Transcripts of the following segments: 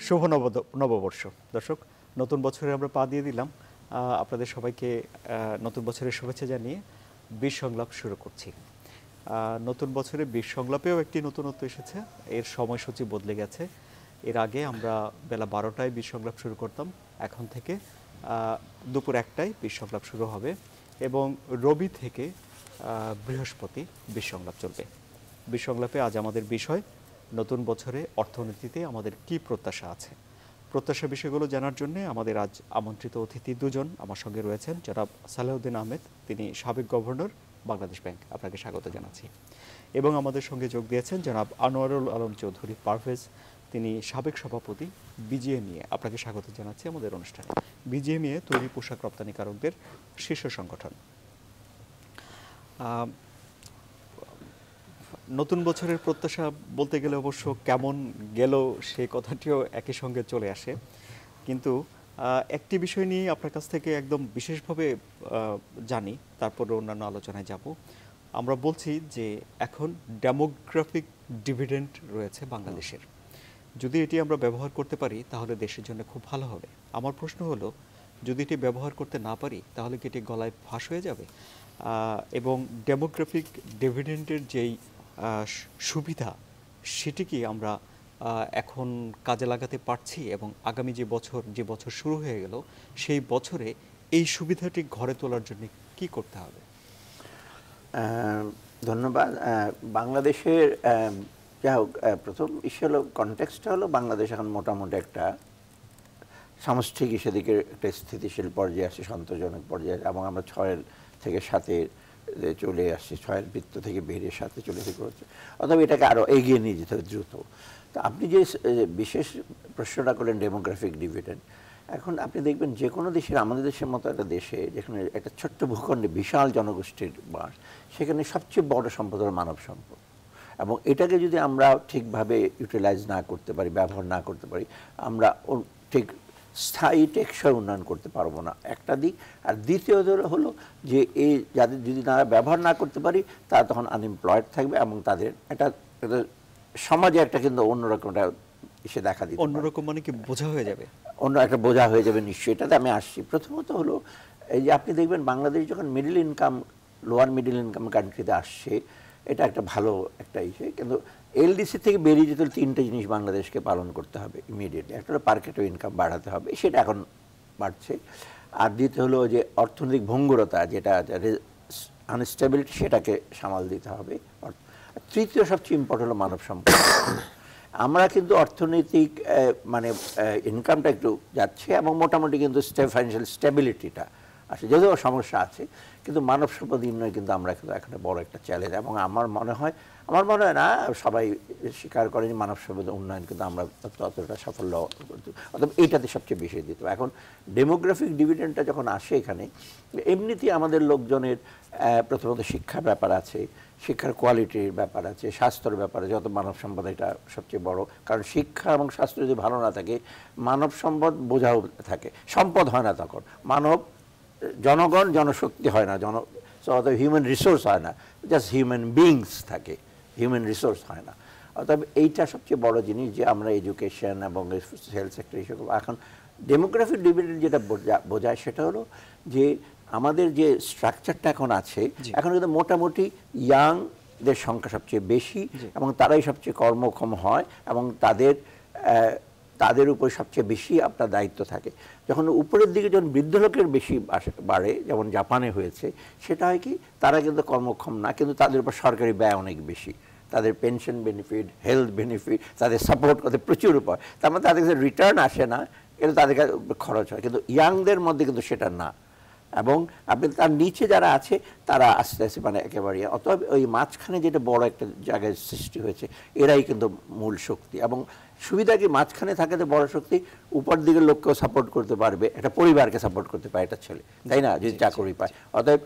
শুভ নববর্ষ। দর্শক, নতুন বছরে আমরা পা দিয়ে দিলাম। আপনাদের সবাইকে নতুন বছরের শুভেচ্ছা জানিয়ে ২০ সংলাপ শুরু করছি। নতুন বছরে ২০ সংলাপেও একটি নতুনত্ব এসেছে। এর সময়সূচি বদলে গেছে। এর আগে আমরা বেলা ১২টায় ২০ সংলাপ শুরু করতাম। এখন থেকে দুপুর ১টায় ২০ সংলাপ শুরু হবে এবং রবি থেকে বৃহস্পতি ২০ সংলাপ চলবে। ২০ সংলাপে আজ আমাদের বিষয় নতুন বছরে অর্থনীতিতে আমাদের কি প্রত্যাশা আছে। প্রত্যাশা বিষয়গুলো জানার জন্য আমাদের আজ আমন্ত্রিত অতিথি দুজন আমার সঙ্গে রয়েছেন। জনাব সালেউদ্দিন আহমেদ, তিনি সাবেক গভর্নর, বাংলাদেশ ব্যাংক, আপনাকে স্বাগত জানাচ্ছি। এবং আমাদের সঙ্গে যোগ দিয়েছেন জনাব আনোয়ারুল আলম চৌধুরী পারভেজ, তিনি সাবেক সভাপতি, বিজিএমইএ, আপনাকে স্বাগত জানাচ্ছি আমাদের অনুষ্ঠানে। বিজিএমইএ তৈরি পোশাক রপ্তানিকারকদের শীর্ষ সংগঠন। নতুন বছরের প্রত্যাশা বলতে গেলে অবশ্য কেমন গেল সে কথাটিও একই সঙ্গে চলে আসে, কিন্তু একটি বিষয় নিয়ে আপনার কাছ থেকে একদম বিশেষভাবে জানি, তারপরে অন্যান্য আলোচনায় যাব। আমরা বলছি যে এখন ডেমোগ্রাফিক ডিভিডেন্ড রয়েছে বাংলাদেশের। যদি এটি আমরা ব্যবহার করতে পারি তাহলে দেশের জন্য খুব ভালো হবে। আমার প্রশ্ন হলো, যদি এটি ব্যবহার করতে না পারি তাহলে কি এটি গলায় ফাঁস হয়ে যাবে? এবং ডেমোগ্রাফিক ডিভিডেন্ডের যেই সুবিধা, সেটি কি আমরা এখন কাজে লাগাতে পারছি? এবং আগামী যে বছর শুরু হয়ে গেল, সেই বছরে এই সুবিধাটি ঘরে তোলার জন্য কি করতে হবে? ধন্যবাদ। বাংলাদেশের যা হোক, প্রথম ইস্যু হলো, কনটেক্সটটা হলো বাংলাদেশ এখন মোটামুটি একটা সামষ্টিক সেদিকে একটা স্থিতিশীল পর্যায়ে আসছে, সন্তোষজনক পর্যায়ে, এবং আমরা 6 থেকে 7-এ চলে আসছি, 6-এর বৃত্ত থেকে বেরিয়ে 7-এ চলে থেকে হচ্ছে, অথবা এটাকে আরও এগিয়ে নিয়ে যেতে হবে দ্রুত। তো আপনি যে বিশেষ প্রশ্নটা করলেন ডেমোগ্রাফিক ডিভিডেন্ড, এখন আপনি দেখবেন যে কোনো দেশের, আমাদের দেশের মতো একটা দেশে যেখানে একটা ছোট্ট ভূখণ্ডে বিশাল জনগোষ্ঠীর বাস, সেখানে সবচেয়ে বড় সম্পদ হলো মানব সম্পদ। এবং এটাকে যদি আমরা ঠিকভাবে ইউটিলাইজ না করতে পারি, ব্যবহার না করতে পারি, আমরা ঠিক স্থায়ী টেকসই উন্নয়ন করতে পারবো না, একটা দিক। আর দ্বিতীয়ত হলো যে এই যাদের যদি তারা ব্যবহার না করতে পারি, তারা তখন আনএমপ্লয়েড থাকবে এবং তাদের একটা সমাজে একটা কিন্তু অন্যরকম একটা এসে দেখা দিবে। অন্যরকম মানে কি, বোঝা হয়ে যাবে? অন্য একটা বোঝা হয়ে যাবে নিশ্চয়ই। এটাতে আমি আসছি। প্রথমত হলো এই যে আপনি দেখবেন বাংলাদেশ যখন middle income, lower middle income কান্ট্রিতে আসছে, এটা একটা ভালো একটা ইস্যু। কিন্তু এলডিসি থেকে বেরিয়ে যেতে 3টে জিনিস বাংলাদেশকে পালন করতে হবে ইমিডিয়েটলি। একটা হলো পার ক্যাপিটা ইনকাম বাড়াতে হবে, সেটা এখন বাড়ছে। আর দ্বিতীয় হলো যে অর্থনৈতিক ভঙ্গুরতা, যেটা আনস্টেবিলিটি, সেটাকে সামাল দিতে হবে। তৃতীয় সবচেয়ে ইম্পর্টেন্ট হলো মানব সম্পদ। আমরা কিন্তু অর্থনৈতিক মানে ইনকামটা একটু যাচ্ছে এবং মোটামুটি কিন্তু ফাইন্যান্সিয়াল স্টেবিলিটিটা আসে, যদিও সমস্যা আছে, কিন্তু মানব সম্পদ উন্নয়ন কিন্তু আমরা কিন্তু এখানে বড় একটা চ্যালেঞ্জ। এবং আমার মনে হয় না, সবাই স্বীকার করেন মানব সম্পদ উন্নয়ন কিন্তু আমরা ততটা সাফল্য, অথবা এইটাতে সবচেয়ে বেশি দিত। এখন ডেমোগ্রাফিক ডিভিডেন্ডটা যখন আসে এখানে, এমনিতেই আমাদের লোকজনের প্রথমত শিক্ষার ব্যাপার আছে, শিক্ষার কোয়ালিটির ব্যাপার আছে, স্বাস্থ্যের ব্যাপারে, যত মানব সম্পদ এটা সবচেয়ে বড়। কারণ শিক্ষা এবং স্বাস্থ্য যদি ভালো না থাকে, মানব সম্পদ বোঝাও থাকে, সম্পদ হয় না তখন, জনগণ জনশক্তি হয় না, অর্থাৎ হিউম্যান রিসোর্স হয় না, জাস্ট হিউম্যান বিইংস থাকে, হিউম্যান রিসোর্স হয় না। অর্থাৎ এইটা সবচেয়ে বড় জিনিস যে আমরা এডুকেশন এবং হেলথ সেক্টর হিসেবে। এখন ডেমোগ্রাফিক ডিভিডেন্ড যেটা বোঝায় সেটা হলো যে আমাদের যে স্ট্রাকচারটা এখন আছে, এখন কিন্তু মোটামুটি ইয়াংদের সংখ্যা সবচেয়ে বেশি এবং তারাই সবচেয়ে কর্মক্ষম হয় এবং তাদের উপর সবচেয়ে বেশি আপনার দায়িত্ব থাকে। যখন উপরের দিকে যখন বৃদ্ধ লোকের বেশি বাড়ে, যেমন জাপানে হয়েছে, সেটা হয় কি, তারা কিন্তু কর্মক্ষম না, কিন্তু তাদের উপর সরকারি ব্যয় অনেক বেশি, তাদের পেনশন বেনিফিট, হেলথ বেনিফিট, তাদের সাপোর্ট করতে প্রচুর উপায়, তার মধ্যে তাদের কাছে রিটার্ন আসে না, কিন্তু তাদের কাছে খরচ হয়। কিন্তু ইয়াংদের মধ্যে কিন্তু সেটা না। এবং আপনি তার নিচে যারা আছে তারা আস্তে আস্তে মানে একেবারে, অথবা ওই মাঝখানে যেটা বড় একটা জায়গায় সৃষ্টি হয়েছে, এরাই কিন্তু মূল শক্তি। এবং সুবিধা কি, মাঝখানে থাকে তো বড় শক্তি, উপর দিকের লোককেও সাপোর্ট করতে পারবে, একটা পরিবারকে সাপোর্ট করতে পারে একটা ছেলে, তাই না, যদি চাকরি পায়। অতএব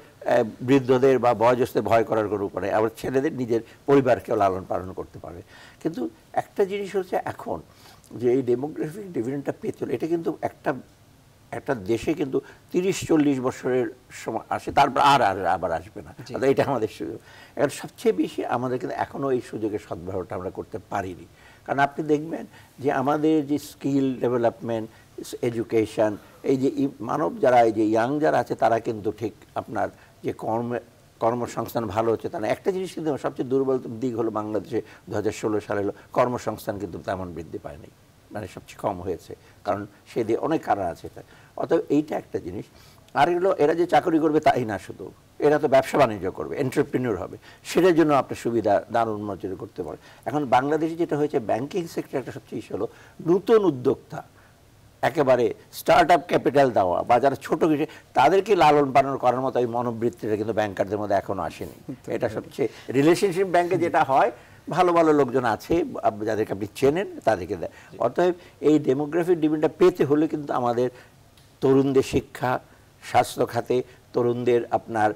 বৃদ্ধদের বা বয়োজ্যেষ্ঠদের ভয় করার কোনো উপরে, আবার ছেলেদের নিজের পরিবারকেও লালন পালন করতে পারবে। কিন্তু একটা জিনিস হচ্ছে এখন যে এই ডেমোগ্রাফিক ডিভিডেন্ডটা পেতে হলে, এটা কিন্তু একটা একটা দেশে কিন্তু 30-40 বছরের সময় আসে, তারপর আবার আসবে না। এটা আমাদের সুযোগ। এখন সবচেয়ে বেশি আমাদের কিন্তু এখনও এই সুযোগের সদ্ব্যবহারটা আমরা করতে পারিনি। কারণ আপনি দেখবেন যে আমাদের যে স্কিল ডেভেলপমেন্ট, এডুকেশন, এই যে মানব যারা, এই যে ইয়াং যারা আছে, তারা কিন্তু ঠিক আপনার যে কর্মসংস্থান ভালো হচ্ছে তা না। একটা জিনিস কিন্তু সবচেয়ে দুর্বল দিক হলো বাংলাদেশে 2016 সালে হলো কর্মসংস্থান কিন্তু তেমন বৃদ্ধি পায়নি, মানে সবচেয়ে কম হয়েছে। কারণ সে দিয়ে অনেক কারণ আছে। অতএব এইটা একটা জিনিস। আর এগুলো এরা যে চাকরি করবে তাই না, শুধু এরা তো ব্যবসা বাণিজ্য করবে, এন্টারপ্রেনিউর হবে, সেটার জন্য আপনার সুবিধা দারুণ মজুরি করতে পারে। এখন বাংলাদেশে যেটা হয়েছে, ব্যাংকিং সেক্টর একটা সবচেয়ে ইস্যু হলো নতুন উদ্যোক্তা, একেবারে স্টার্ট আপ ক্যাপিটাল দেওয়া বা যারা ছোট কিছু তাদেরকে লালন পালন করার মতো এই মনোবৃত্তিটা কিন্তু ব্যাংকারদের মধ্যে এখনো আসেনি। এটা সবচেয়ে রিলেশনশিপ ব্যাংকে যেটা হয়, ভালো ভালো লোকজন আছে যাদেরকে আপনি চেনেন, তাদেরকে দেয়। অতএব এই ডেমোগ্রাফিক ডিমান্ডটা পেতে হলে কিন্তু আমাদের তরুণদের শিক্ষা, স্বাস্থ্য খাতে তরুণদের আপনার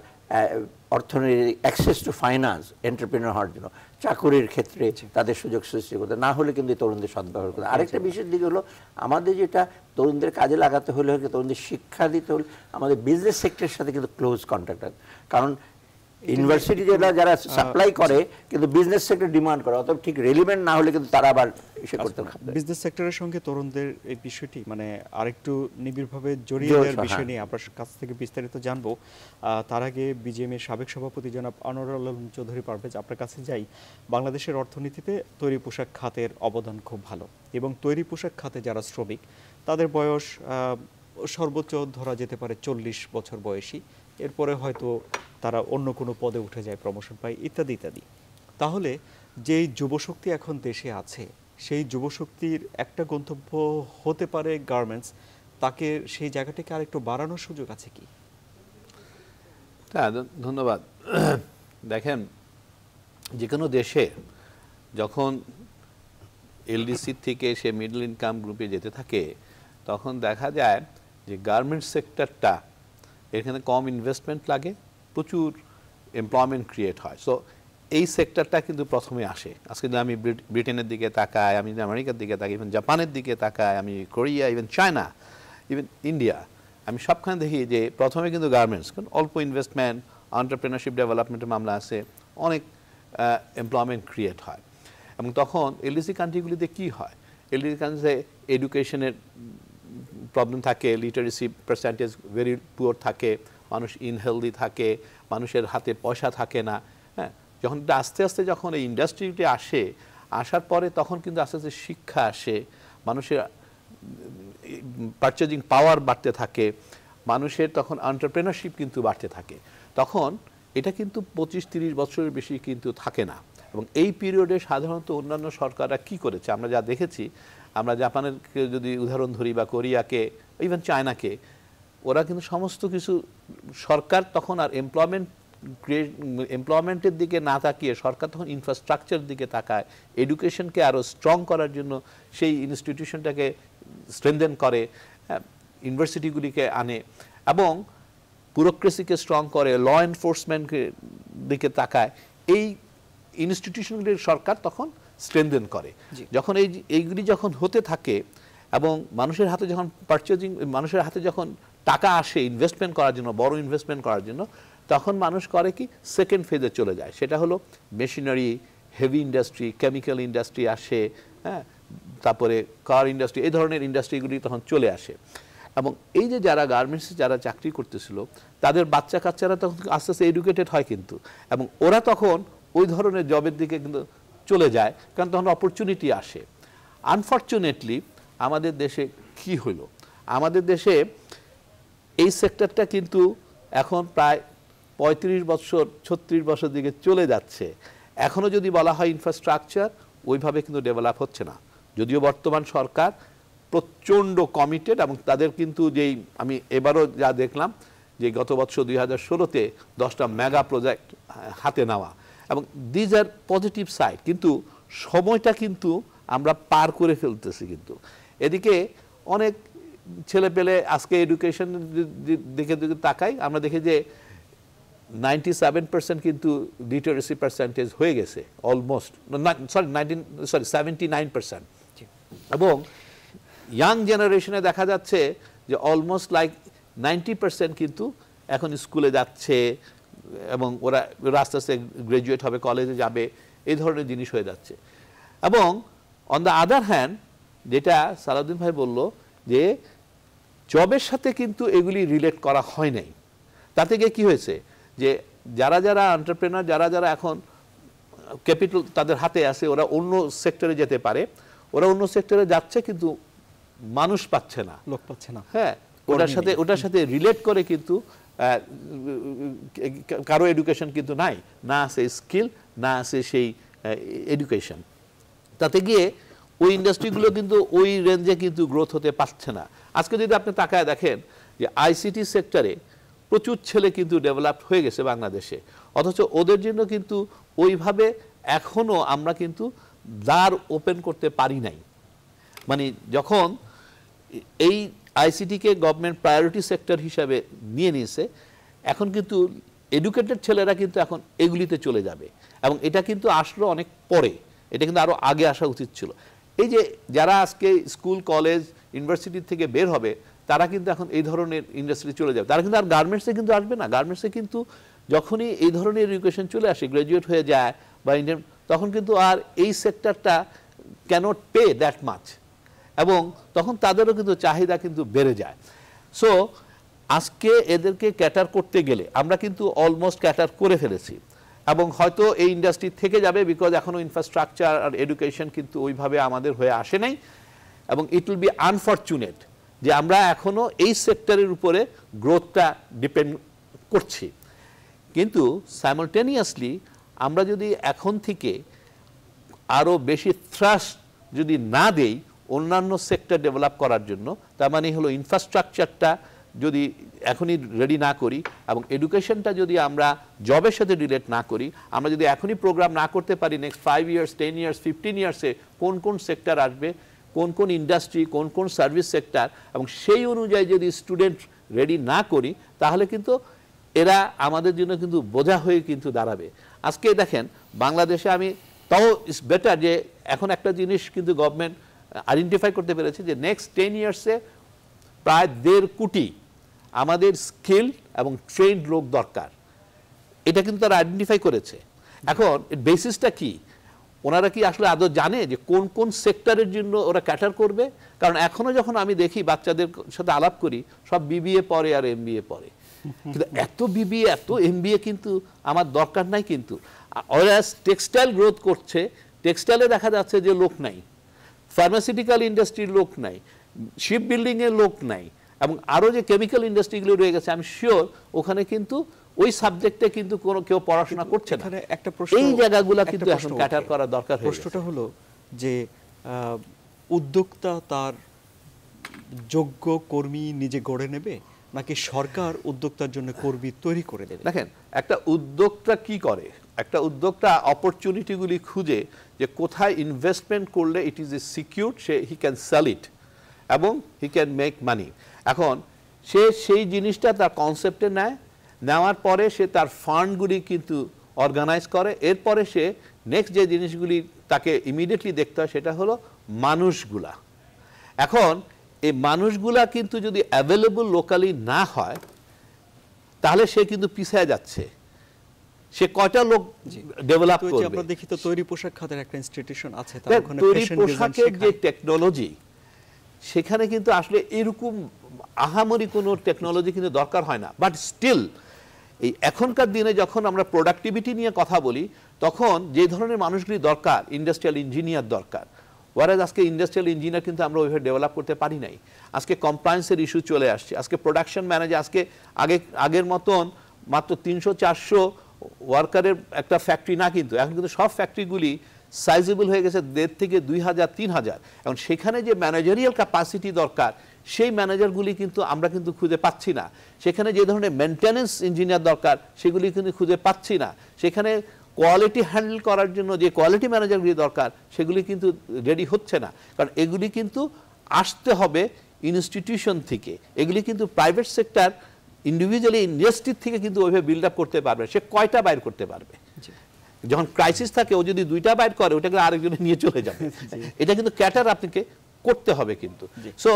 অর্থনৈতিক অ্যাক্সেস টু ফাইন্যান্স, এন্টারপ্রেনিউর হওয়ার জন্য, চাকরির ক্ষেত্রে তাদের সুযোগ সৃষ্টি করতে, না হলে কিন্তু তরুণদের সদ্ব্যবহার করতে। আরেকটা বিশেষ দিক হলো আমাদের যেটা তরুণদের কাজে লাগাতে হলে, তরুণদের শিক্ষা দিতে হলে আমাদের বিজনেস সেক্টরের সাথে কিন্তু ক্লোজ কন্ট্যাক্ট আছে। কারণ ইউনিভার্সিটি যারা সাপ্লাই করে কিন্তু বিজনেস সেক্টর ডিমান্ড করে, অতএব ঠিক রেলিভেন্ট না হলে কিন্তু তারা আবার এসে করতে পারে। বিজনেস সেক্টরের সঙ্গে তরুণদের এই বিষয়টি মানে আরেকটু নিবিড়ভাবে জড়িয়ে দেওয়ার বিষয় নিয়ে আপনার কাছ থেকে বিস্তারিত জানবো। তার আগে বিজিএমের সাবেক সভাপতি জনাব আনোয়ারুল আলম চৌধুরী পারভেজ, আপনার কাছে যাই। বাংলাদেশের অর্থনীতিতে তৈরি পোশাক খাতের অবদান খুব ভালো, এবং তৈরি পোশাক খাতে যারা শ্রমিক তাদের বয়স সর্বোচ্চ ধরা যেতে পারে 40 বছর বয়সী, এরপরে হয়তো তারা অন্য কোনো পদে উঠে যায়, প্রমোশন পায়, ইত্যাদি ইত্যাদি। তাহলে যেই যুবশক্তি এখন দেশে আছে, সেই যুবশক্তির একটা গন্তব্য হতে পারে গার্মেন্টস, তাকে সেই জায়গাটাকে আরেকটু বাড়ানোর সুযোগ আছে কি? হ্যাঁ, ধন্যবাদ। দেখেন, যে কোনো দেশে যখন এলডিসি থেকে সে মিডল ইনকাম গ্রুপে যেতে থাকে, তখন দেখা যায় যে গার্মেন্টস সেক্টরটা, এখানে কম ইনভেস্টমেন্ট লাগে, প্রচুর এমপ্লয়মেন্ট ক্রিয়েট হয়। সো এই সেক্টরটা কিন্তু প্রথমে আসে। আজকে যদি আমি ব্রিটেনের দিকে তাকাই, আমি যদি আমেরিকার দিকে তাকাই, ইভেন জাপানের দিকে তাকাই, আমি Korea, even China, even India, আমি সবখানে দেখি যে প্রথমে কিন্তু গার্মেন্টস, কারণ অল্প ইনভেস্টমেন্ট, এন্টারপ্রেনারশিপ ডেভেলপমেন্টের মামলা আছে, অনেক এমপ্লয়মেন্ট ক্রিয়েট হয়। এবং তখন এলডিসি কান্ট্রিগুলিতে কি হয়, এলডিসি কান্ট্রিতে এডুকেশনের প্রবলেম থাকে, লিটারেসি পার্সেন্টেজ ভেরি পুয়ার থাকে, মানুষ ইনহেলদি থাকে, মানুষের হাতে পয়সা থাকে না। হ্যাঁ, যখন আস্তে আস্তে যখন এই ইন্ডাস্ট্রিটি আসে, আসার পরে তখন কিন্তু আস্তে আস্তে শিক্ষা আসে, মানুষের পারচেজিং পাওয়ার বাড়তে থাকে, মানুষের তখন এন্টারপ্রেনারশিপ কিন্তু বাড়তে থাকে। তখন এটা কিন্তু 25-30 বছরের বেশি কিন্তু থাকে না। এবং এই পিরিয়ডে সাধারণত অন্যান্য সরকাররা কি করেছে আমরা যা দেখেছি, আমরা জাপানের যদি উদাহরণ ধরি বা কোরিয়াকে, ইভেন চায়নাকে, ওরা কিন্তু সমস্ত কিছু সরকার তখন আর এমপ্লয়মেন্টের দিকে না তাকিয়ে সরকার তখন ইনফ্রাস্ট্রাকচার দিকে তাকায়, এডুকেশনকে আরও স্ট্রং করার জন্য সেই ইনস্টিটিউশনটাকে স্ট্রেনথেন করে, ইউনিভার্সিটিগুলিকে আনে এবং ব্যুরোক্রেসিকে স্ট্রং করে, ল এনফোর্সমেন্টের দিকে তাকায়। এই ইনস্টিটিউশনগুলির সরকার তখন স্ট্রেনথেন করে। যখন এইগুলি যখন হতে থাকে এবং মানুষের হাতে যখন মানুষের হাতে যখন টাকা আসে ইনভেস্টমেন্ট করার জন্য, বড় ইনভেস্টমেন্ট করার জন্য, তখন মানুষ করে কি সেকেন্ড ফেজে চলে যায়। সেটা হলো machinery, heavy industry, chemical industry আসে, হ্যাঁ, তারপরে কার ইন্ডাস্ট্রি, এই ধরনের ইন্ডাস্ট্রিগুলি তখন চলে আসে। এবং এই যে যারা গার্মেন্টসে যারা চাকরি করতেছিল, তাদের বাচ্চা কাচ্চারা তখন আস্তে আস্তে এডুকেটেড হয় কিন্তু, এবং ওরা তখন ওই ধরনের জবের দিকে কিন্তু চলে যায়, কারণ তখন অপরচুনিটি আসে। আনফর্চুনেটলি আমাদের দেশে কি হলো, আমাদের দেশে এই সেক্টরটা কিন্তু এখন প্রায় 35 বছর 36 বছর দিকে চলে যাচ্ছে। এখনও যদি বলা হয় ইনফ্রাস্ট্রাকচার ওইভাবে কিন্তু ডেভেলপ হচ্ছে না, যদিও বর্তমান সরকার প্রচণ্ড কমিটেড, এবং তাদের কিন্তু যেই আমি এবারও যা দেখলাম যে গত বছর 2016-তে 10টা মেগা প্রজেক্ট হাতে নেওয়া, এবং দিজ আর পজিটিভ সাইড। কিন্তু সময়টা কিন্তু আমরা পার করে ফেলতেছি। কিন্তু এদিকে অনেক ছেলে পেলে আজকে এডুকেশন দিকে তাকাই, আমরা দেখি যে 97% কিন্তু লিটারেসি পার্সেন্টেজ হয়ে গেছে অলমোস্ট, 79%। এবং ইয়াং জেনারেশনে দেখা যাচ্ছে যে অলমোস্ট লাইক 90% কিন্তু এখন স্কুলে যাচ্ছে এবং ওরা আস্তে আস্তে গ্রাজুয়েট হবে, কলেজে যাবে, এই ধরনের জিনিস হয়ে যাচ্ছে। এবং অন দ্য আদার হ্যান্ড যেটা সালাউদ্দিন ভাই বলল যে জবের সাথে কিন্তু এগুলি রিলেট করা হয় নাই। তাতে গিয়ে কী হয়েছে যে যারা যারা এন্টারপ্রেনার, যারা যারা এখন ক্যাপিটাল তাদের হাতে আছে, ওরা অন্য সেক্টরে যেতে পারে, ওরা অন্য সেক্টরে যাচ্ছে কিন্তু মানুষ পাচ্ছে না, লোক পাচ্ছে না। হ্যাঁ, ওটার সাথে রিলেট করে কিন্তু কারো এডুকেশন কিন্তু নাই, না আছে স্কিল, না আছে সেই এডুকেশন। তাতে গিয়ে ওই ইন্ডাস্ট্রিগুলো কিন্তু ওই রেঞ্জে কিন্তু গ্রোথ হতে পারছে না। আজকে যদি আপনি তাকায় দেখেন যে আইসিটি সেক্টরে প্রচুর ছেলে কিন্তু ডেভেলপ হয়ে গেছে বাংলাদেশে, অথচ ওদের জন্য কিন্তু ওইভাবে এখনো আমরা কিন্তু দ্বার ওপেন করতে পারি নাই। মানে যখন এই আইসিটিকে গভর্নমেন্ট প্রায়োরিটি সেক্টর হিসাবে নিয়ে নিয়েছে, এখন কিন্তু এডুকেটেড ছেলেরা কিন্তু এখন এগুলিতে চলে যাবে, এবং এটা কিন্তু আসলো অনেক পরে, এটা কিন্তু আরও আগে আসা উচিত ছিল। এই যে যারা আজকে স্কুল, কলেজ, ইউনিভার্সিটি থেকে বের হবে, তারা কিন্তু এখন এই ধরনের ইন্ডাস্ট্রিতে চলে যাবে। তারা কিন্তু আর গার্মেন্টসে কিন্তু আসবে না। গার্মেন্টসে কিন্তু যখনই এই ধরনের এডুকেশন চলে আসে, গ্রাজুয়েট হয়ে যায় বা ইন্ডিয়ান, তখন কিন্তু আর এই সেক্টরটা ক্যানট পে দ্যাট মাচ, এবং তখন তাদেরও কিন্তু চাহিদা কিন্তু বেড়ে যায়। সো আজকে এদেরকে ক্যাটার করতে গেলে আমরা কিন্তু অলমোস্ট ক্যাটার করে ফেলেছি, এবং হয়তো এই ইন্ডাস্ট্রি থেকে যাবে, বিকজ এখনও ইনফ্রাস্ট্রাকচার আর এডুকেশন কিন্তু ওইভাবে আমাদের হয়ে আসে নাই, এবং ইট উইল বি আনফর্চুনেট যে আমরা এখনও এই সেক্টরের উপরে গ্রোথটা ডিপেন্ড করছি। কিন্তু সাইমালটেনিয়াসলি আমরা যদি এখন থেকে আরও বেশি থ্রাস্ট যদি না দেই অন্যান্য সেক্টর ডেভেলপ করার জন্য, তার মানে হলো ইনফ্রাস্ট্রাকচারটা যদি এখনই রেডি না করি, এবং এডুকেশনটা যদি আমরা জবের সাথে রিলেট না করি, আমরা যদি এখনই প্রোগ্রাম না করতে পারি নেক্সট 5 ইয়ার্স, 10 ইয়ার্স, 15 ইয়ার্সে কোন কোন সেক্টর আসবে, কোন কোন ইন্ডাস্ট্রি, কোন কোন সার্ভিস সেক্টর, এবং সেই অনুযায়ী যদি স্টুডেন্ট রেডি না করি, তাহলে কিন্তু এরা আমাদের জন্য কিন্তু বোঝা হয়ে কিন্তু দাঁড়াবে। আজকে দেখেন বাংলাদেশে, আমি তাও ইটস বেটার যে এখন একটা জিনিস কিন্তু গভর্নমেন্ট আইডেন্টিফাই করতে পেরেছে যে নেক্সট 10 ইয়ার্সে প্রায় 1.5 কোটি আমাদের স্কিল এবং ট্রেন্ড লোক দরকার। এটা কিন্তু তারা আইডেন্টিফাই করেছে। এখন বেসিসটা কি, ওনারা কি আসলে আদৌ জানে যে কোন কোন সেক্টরের জন্য ওরা ক্যাটার করবে? কারণ এখনো যখন আমি দেখি বাচ্চাদের সাথে আলাপ করি, সব বিবিএ পড়ে আর এমবিএ পড়ে, কিন্তু এত বিবিএ এত এমবিএ কিন্তু আমার দরকার নাই। কিন্তু ওরা টেক্সটাইল গ্রোথ করছে, টেক্সটাইলে দেখা যাচ্ছে যে লোক নাই, ফার্মাসিউটিক্যাল ইন্ডাস্ট্রির লোক নাই, শিপ বিল্ডিংয়ের লোক নাই, এবং আরও যে কেমিক্যাল ইন্ডাস্ট্রিগুলো রয়ে গেছে, আমি শিওর ওখানে কিন্তু ওই সাবজেক্টে কিন্তু কোনো কেউ পড়াশোনা করছে না। একটা প্রশ্ন, এই জায়গাগুলো কিন্তু এখন ক্যাটার করা দরকার। প্রশ্নটা হলো যে উদ্যোক্তা তার যোগ্য কর্মী নিজে গড়ে নেবে, নাকি সরকার উদ্যোক্তার জন্য কর্মী তৈরি করে দেবে? দেখেন, একটা উদ্যোক্তা কি করে, একটা উদ্যোক্তা অপরচুনিটিগুলি খুঁজে যে কোথায় ইনভেস্টমেন্ট করলে it is a secure, say he can sell it এবং হি ক্যান মেক মানি। এখন সে সেই জিনিসটা তার কনসেপ্টে নেয়, নেওয়ার পরে সে তার ফান্ডগুলি কিন্তু অর্গানাইজ করে, এরপরে সে নেক্সট যে জিনিসগুলি তাকে ইমিডিয়েটলি দেখতে হয় সেটা হলো মানুষগুলা। এখন এই মানুষগুলা কিন্তু যদি অ্যাভেলেবল লোকালি না হয়, তাহলে সে কিন্তু পিছিয়ে যাচ্ছে। সে কয়টা লোক ডেভেলপ করবে? আমরা দেখি তো তৈরি পোশাক খাতের একটা ইনস্টিটিউশন আছে, তার ওখানে তৈরি পোশাকের যে টেকনোলজি, সেখানে কিন্তু আসলে এরকম আহামরি কোনো টেকনোলজি কিন্তু দরকার হয় না। বাট স্টিল এই এখনকার দিনে যখন আমরা প্রোডাক্টিভিটি নিয়ে কথা বলি, তখন যে ধরনের মানুষগুলি দরকার, ইন্ডাস্ট্রিয়াল ইঞ্জিনিয়ার দরকার, ওয়ারাজ আজকে ইন্ডাস্ট্রিয়াল ইঞ্জিনিয়ার কিন্তু আমরা ওইভাবে ডেভেলপ করতে পারি নাই। আজকে কমপ্লায়েন্সের ইস্যু চলে আসছে, আজকে প্রোডাকশন ম্যানেজার, আজকে আগের মতন মাত্র 300-400 ওয়ার্কারের একটা ফ্যাক্টরি না, কিন্তু এখন কিন্তু সব ফ্যাক্টরিগুলি সাইজেবল হয়ে গেছে 1,500 থেকে 2,000-3,000। এবং সেখানে যে ম্যানেজারিয়াল ক্যাপাসিটি দরকার, সেই ম্যানেজারগুলি কিন্তু আমরা কিন্তু খুঁজে পাচ্ছি না। সেখানে যে ধরনের মেনটেন্যান্স ইঞ্জিনিয়ার দরকার, সেগুলি কিন্তু খুঁজে পাচ্ছি না। সেখানে কোয়ালিটি হ্যান্ডেল করার জন্য যে কোয়ালিটি ম্যানেজারগুলি দরকার, সেগুলি কিন্তু রেডি হচ্ছে না। কারণ এগুলি কিন্তু আসতে হবে ইনস্টিটিউশন থেকে, এগুলি কিন্তু প্রাইভেট সেক্টর ইন্ডিভিজুয়ালি ইন্ডাস্ট্রির থেকে কিন্তু ওইভাবে বিল্ড আপ করতে পারবে। সে কয়টা বাইর করতে পারবে? যখন ক্রাইসিস থাকে, ও যদি 2টা বাইর করে, ওটাকে আরেকজনে নিয়ে চলে যাবে। এটা কিন্তু ক্যাটার আপনাকে করতে হবে কিন্তু। সো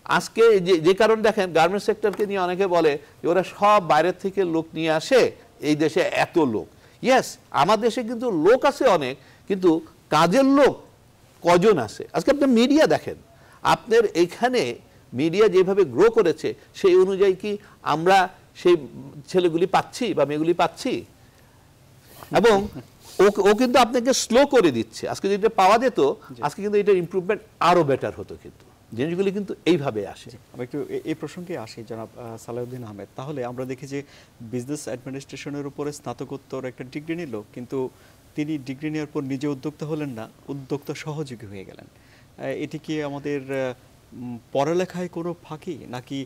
আজকে যে কারণ দেখেন গার্মেন্টস সেক্টরকে নিয়ে অনেকে বলে যে ওরা সব বাইরের থেকে লোক নিয়ে আসে, এই দেশে এত লোক। ইয়েস, আমার দেশে কিন্তু লোক আছে অনেক, কিন্তু কাজের লোক কজন আছে? আজকে আপনি মিডিয়া দেখেন, আপনার এখানে মিডিয়া যেভাবে গ্রো করেছে সেই অনুযায়ী কি আমরা সেই ছেলেগুলি পাচ্ছি বা মেয়েগুলি পাচ্ছি? এবং ও কিন্তু আপনাকে স্লো করে দিচ্ছে। আজকে যেটা পাওয়া যেত, আজকে কিন্তু এটার ইমপ্রুভমেন্ট আরো বেটার হতো। কিন্তু জিনিসগুলি কিন্তু এইভাবে আসে। আমি একটু এই প্রসঙ্গে আসি জনাব সালাউদ্দিন আহমেদ। তাহলে আমরা দেখি যে বিজনেস অ্যাডমিনিস্ট্রেশনের উপরে স্নাতকোত্তর একটা ডিগ্রি নিল, কিন্তু তিনি ডিগ্রি নেওয়ার পর নিজে উদ্যোক্তা হলেন না, উদ্যোক্তা সহযোগী হয়ে গেলেন। এটি কি আমাদের পড়ালেখায় কোনো ফাঁকি, নাকি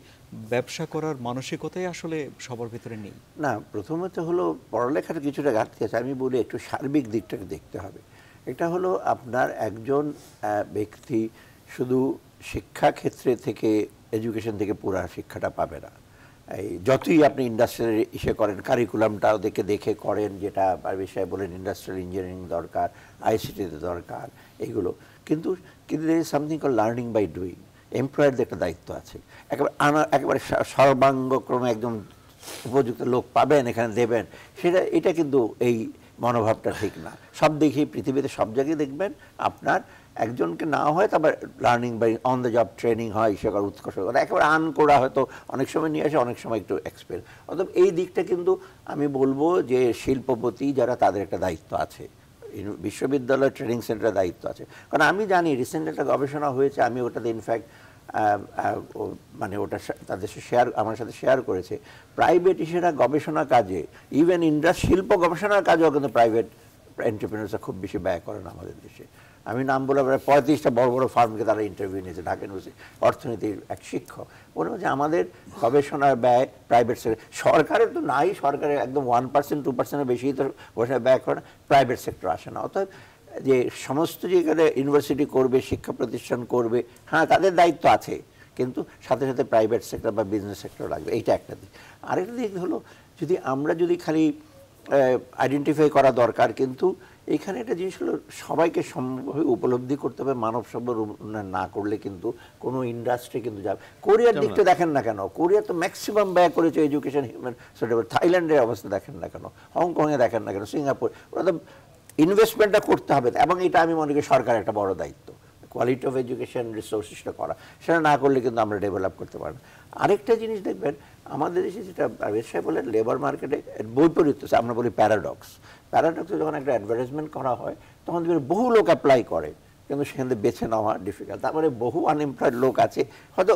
ব্যবসা করার মানসিকতাই আসলে সবার ভিতরে নেই? না, প্রথমত হলো পড়ালেখার কিছুটা ঘাটতি আছে। আমি বলি একটু সার্বিক দিকটাকে দেখতে হবে। এটা হলো আপনার একজন ব্যক্তি শুধু শিক্ষা ক্ষেত্রে থেকে, এডুকেশন থেকে পুরো শিক্ষাটা পাবে না। এই যতই আপনি ইন্ডাস্ট্রিয়াল ইসে করেন, কারিকুলামটা ওদেরকে দেখে করেন, যেটা বিষয়ে বলেন ইন্ডাস্ট্রিয়াল ইঞ্জিনিয়ারিং দরকার, আইসিটিতে দরকার, এগুলো কিন্তু there is something call learning by doing. এমপ্লয়ারদের একটা দায়িত্ব আছে। একেবারে সর্বাঙ্গক্রমে একদম উপযুক্ত লোক পাবেন, এখানে দেবেন, এটা কিন্তু এই মনোভাবটা ঠিক না। সব দেখি পৃথিবীতে সব জায়গায় দেখবেন আপনার একজনকে না হয়, তারপর learning by on the job training হয়, সেখানে উৎকর্ষ করে একেবারে আন করা হয়তো অনেক সময় নিয়ে আসে, অনেক সময় একটু এক্সপেল। অর্থাৎ এই দিকটা কিন্তু আমি বলবো যে শিল্পপতি যারা, তাদের একটা দায়িত্ব আছে, বিশ্ববিদ্যালয় ট্রেনিং সেন্টারের দায়িত্ব আছে। কারণ আমি জানি রিসেন্ট একটা গবেষণা হয়েছে, আমি ওটাতে ইনফ্যাক্ট মানে ওটা তাদের আমার সাথে শেয়ার করেছে। প্রাইভেট ইসেরা গবেষণা কাজে, ইভেন শিল্প গবেষণার কাজেও কিন্তু প্রাইভেট এন্টারপ্রেনার্সরা খুব বেশি ব্যয় করে না আমাদের দেশে। আমি নাম বলে 35টা বড় বড় ফার্মকে তারা ইন্টারভিউ নিয়েছে, ঢাকা ইউনিভার্সিটি অর্থনীতির এক শিক্ষক। মনে হচ্ছে আমাদের গবেষণার ব্যয় প্রাইভেট সেক্টর, সরকারের তো নাই, সরকারের একদম 1% 2%-এর বেশি তো গবেষণায় ব্যয় করে না, প্রাইভেট সেক্টর আসে না। অর্থাৎ যে সমস্ত যেখানে ইউনিভার্সিটি করবে, শিক্ষা প্রতিষ্ঠান করবে, হ্যাঁ তাদের দায়িত্ব আছে, কিন্তু সাথে সাথে প্রাইভেট সেক্টর বা বিজনেস সেক্টর লাগবে। এইটা একটা দিক। আরেকটা দিক হলো, আমরা যদি খালি আইডেন্টিফাই করা দরকার, কিন্তু এখানে একটা জিনিস হলো সবাইকে সম্ভবভাবে উপলব্ধি করতে হবে। মানব সম্পদ উন্নয়ন না করলে কিন্তু কোনো ইন্ডাস্ট্রি কিন্তু যাবে। কোরিয়ার দিকটা দেখেন না কেন, কোরিয়া তো ম্যাক্সিমাম ব্যয় করেছে এডুকেশন, হিউম্যান সোসাইটি। থাইল্যান্ডের অবস্থা দেখেন না কেন, হংকংয়ে দেখেন না কেন, সিঙ্গাপুর, ওরা তো ইনভেস্টমেন্টটা করতে হবে। এবং এটা আমি মনে করি সরকারের একটা বড় দায়িত্ব, কোয়ালিটি অফ এডুকেশন রিসোর্সেসটা করা। সেটা না করলে কিন্তু আমরা ডেভেলপ করতে পারবো। আরেকটা জিনিস দেখবেন, আমাদের দেশে যেটা ব্যবসায় বলে লেবার মার্কেটে বৈপরীত্য, আমরা বলি প্যারাডক্সে যখন একটা অ্যাডভার্টাইজমেন্ট করা হয়, তখন দেখবেন বহু লোক অ্যাপ্লাই করে, কিন্তু সেখান থেকে বেছে নেওয়া ডিফিকাল্ট। তারপরে বহু আনএমপ্লয়েড লোক আছে হয়তো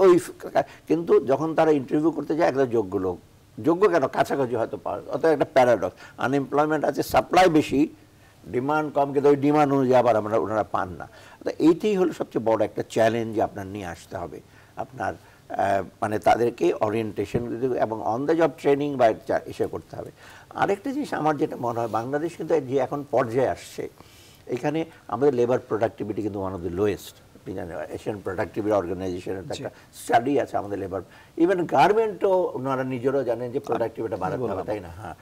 কিন্তু যখন তারা ইন্টারভিউ করতে যায় একটা যোগ্য লোক, যোগ্য কেন কাছাকাছি হয়তো পাওয়া, অর্থাৎ একটা প্যারাডক্স। আনএমপ্লয়মেন্ট আছে, সাপ্লাই বেশি, ডিমান্ড কম, কিন্তু ওই ডিমান্ড অনুযায়ী আবার ওনারা পান না। তো এইটাই হলো সবচেয়ে বড় একটা চ্যালেঞ্জ যে আপনার নিয়ে আসতে হবে। আপনার মানে তাদেরকে ওরিয়েন্টেশন এবং অন দ্য জব ট্রেনিং বা এসে করতে হবে। আরেকটা জিনিস আমার যেটা মনে হয়, বাংলাদেশ কিন্তু যে এখন পর্যায়ে আসছে, এখানে আমাদের লেবার প্রোডাক্টিভিটি কিন্তু ওয়ান অফ দ্য লোয়েস্ট। আপনি জানেন এশিয়ান প্রোডাক্টিভিটি অর্গানাইজেশনের একটা স্টাডি আছে আমাদের লেবার, ইভেন গার্মেন্টও ওনারা নিজেরাও জানেন যে প্রোডাক্টিভিটি বাড়াতে হবে, তাই না? হ্যাঁ,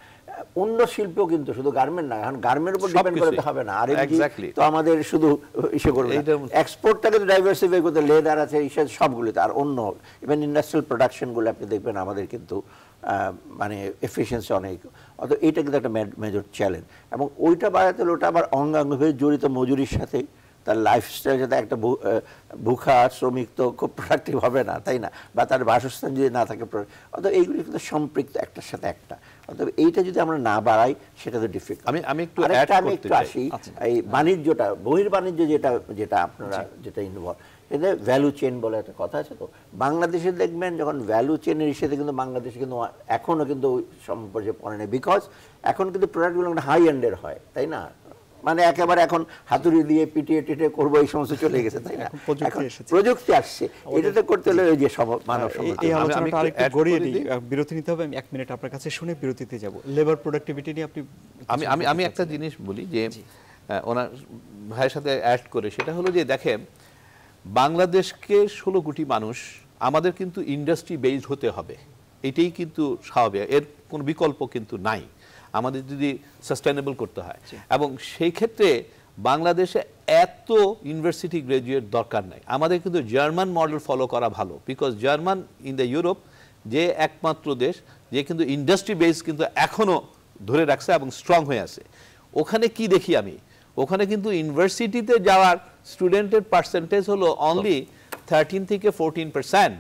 অন্য শিল্প কিন্তু শুধু গার্মেন্ট না, এখন গার্মেন্টের উপর ডিপেন্ড করতে হবে না। আর তো আমাদের শুধু ইসে করবে, এক্সপোর্টটাকে তো ডাইভার্সিফাই করতে, লেদার আছে, ইসে সবগুলোতে। আর অন্য ইভেন ইন্ডাস্ট্রিয়াল প্রোডাকশনগুলো আপনি দেখবেন আমাদের কিন্তু মানে এফিসিয়েন্সি অনেক। অর্থাৎ এইটা কিন্তু একটা মেজর চ্যালেঞ্জ। এবং ওইটা বাড়াতে হলে ওটা আবার অঙ্গাঙ্গভাবে জড়িত মজুরির সাথে, তার লাইফস্টাইল সাথে। একটা ভুখা শ্রমিক তো খুব প্রোডাক্টিভ হবে না, তাই না? বা তার বাসস্থান যদি না থাকে, অর্থাৎ এইগুলি কিন্তু সম্পৃক্ত একটার সাথে একটা। অর্থাৎ এইটা যদি আমরা না বাড়াই, সেটা তো ডিফিকাল্ট। আমি একটু আসি এই বাণিজ্যটা, বহির্বাণিজ্য যেটা আপনারা যেটা ইনভলভ, এতে ভ্যালু চেইন বলে একটা কথা আছে। তো বাংলাদেশে দেখবেন যখন ভ্যালু চেইনের সাথে কিন্তু বাংলাদেশে কিন্তু এখনও কিন্তু সম্পর্কে পড়ে নেই, বিকজ এখন কিন্তু প্রোডাক্টগুলো হাই এন্ডের হয়, তাই না? মানে একেবারে এখন হাতুড়ি দিয়ে পিটিয়ে টিটিয়ে করবো, এই সমস্ত চলে গেছে, তাই না? প্রযুক্তি আসছে, এটাতে করতে হলে ওই যে মানব সম্পদ। এই আলোচনাটা আরেকটু গড়িয়ে দিই, বিরতি নিতে হবে। আমি 1 মিনিট আপনার কাছে শুনে বিরতিতে যাব। লেবার প্রোডাক্টিভিটি নিয়ে আপনি আমি একটা জিনিস বলি যে ওনার ভাইয়ের সাথে অ্যাড করে, সেটা হলো যে দেখেন, বাংলাদেশকে 16 কোটি মানুষ, আমাদের কিন্তু ইন্ডাস্ট্রি বেসড হতে হবে, এটাই কিন্তু স্বাভাবিক, এর কোনো বিকল্প কিন্তু নাই আমাদের যদি সাস্টেইনেবল করতে হয়। এবং সেই ক্ষেত্রে বাংলাদেশে এত ইউনিভার্সিটি গ্রাজুয়েট দরকার নাই, আমাদের কিন্তু জার্মান মডেল ফলো করা ভালো, because German in the Europe যে একমাত্র দেশ যে কিন্তু ইন্ডাস্ট্রি বেস কিন্তু এখনো ধরে রাখছে এবং স্ট্রং হয়ে আছে। ওখানে কি দেখি আমি, ওখানে কিন্তু ইউনিভার্সিটিতে যাওয়ার স্টুডেন্টের পার্সেন্টেজ হলো অনলি 13 থেকে 14%,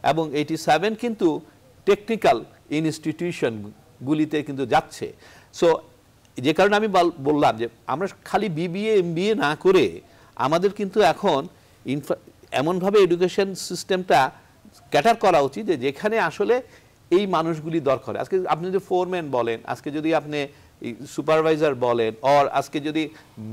এবং 87 কিন্তু টেকনিক্যাল ইনস্টিটিউশনগুলিতে কিন্তু যাচ্ছে। সো যে কারণে আমি বললাম যে আমরা খালি বিবিএ এমবিএ না করে আমাদের কিন্তু এখন এমনভাবে এডুকেশন সিস্টেমটা ক্যাটার করা উচিত যে যেখানে আসলে এই মানুষগুলি দরকার। আজকে আপনি যদি ফোরম্যান বলেন, আজকে যদি আপনি সুপারভাইজার বলেন, অর আজকে যদি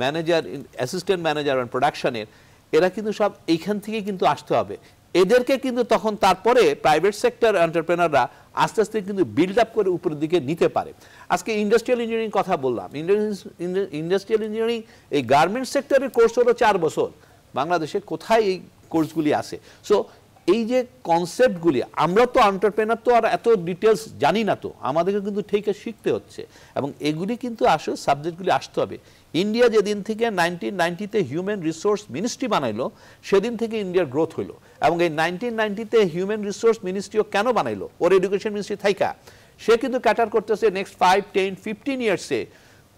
ম্যানেজার, অ্যাসিস্ট্যান্ট ম্যানেজার প্রোডাকশনের, এরা কিন্তু সব এইখান থেকে কিন্তু আসতে হবে। এদেরকে কিন্তু তখন তারপরে প্রাইভেট সেক্টর এন্টারপ্রেনাররা আস্তে আস্তে কিন্তু বিল্ড আপ করে উপরের দিকে নিতে পারে। আজকে ইন্ডাস্ট্রিয়াল ইঞ্জিনিয়ারিং কথা বললাম, ইন্ডাস্ট্রিয়াল ইঞ্জিনিয়ারিং এই গার্মেন্টস সেক্টরের কোর্স হলো 4 বছর। বাংলাদেশে কোথায় এই কোর্সগুলি আছে? সো এই যে কনসেপ্টগুলি, আমরা তো এন্টারপ্রেনার তো আর এত ডিটেলস জানি না, তো আমাদেরকে কিন্তু ঠিক শিখতে হচ্ছে, এবং এগুলি কিন্তু আসলে সাবজেক্টগুলি আসতে হবে। ইন্ডিয়া যেদিন থেকে 1990-তে হিউম্যান রিসোর্স মিনিস্ট্রি বানাইলো, সেদিন থেকে ইন্ডিয়ার গ্রোথ হইলো। এবং এই 1990-তে হিউম্যান রিসোর্স মিনিস্ট্রিও কেন বানাইলো? ওর এডুকেশন মিনিস্ট্রি থাইকা সে কিন্তু ক্যাটার করতেছে নেক্সট 5, 10, 15 ইয়ার্সে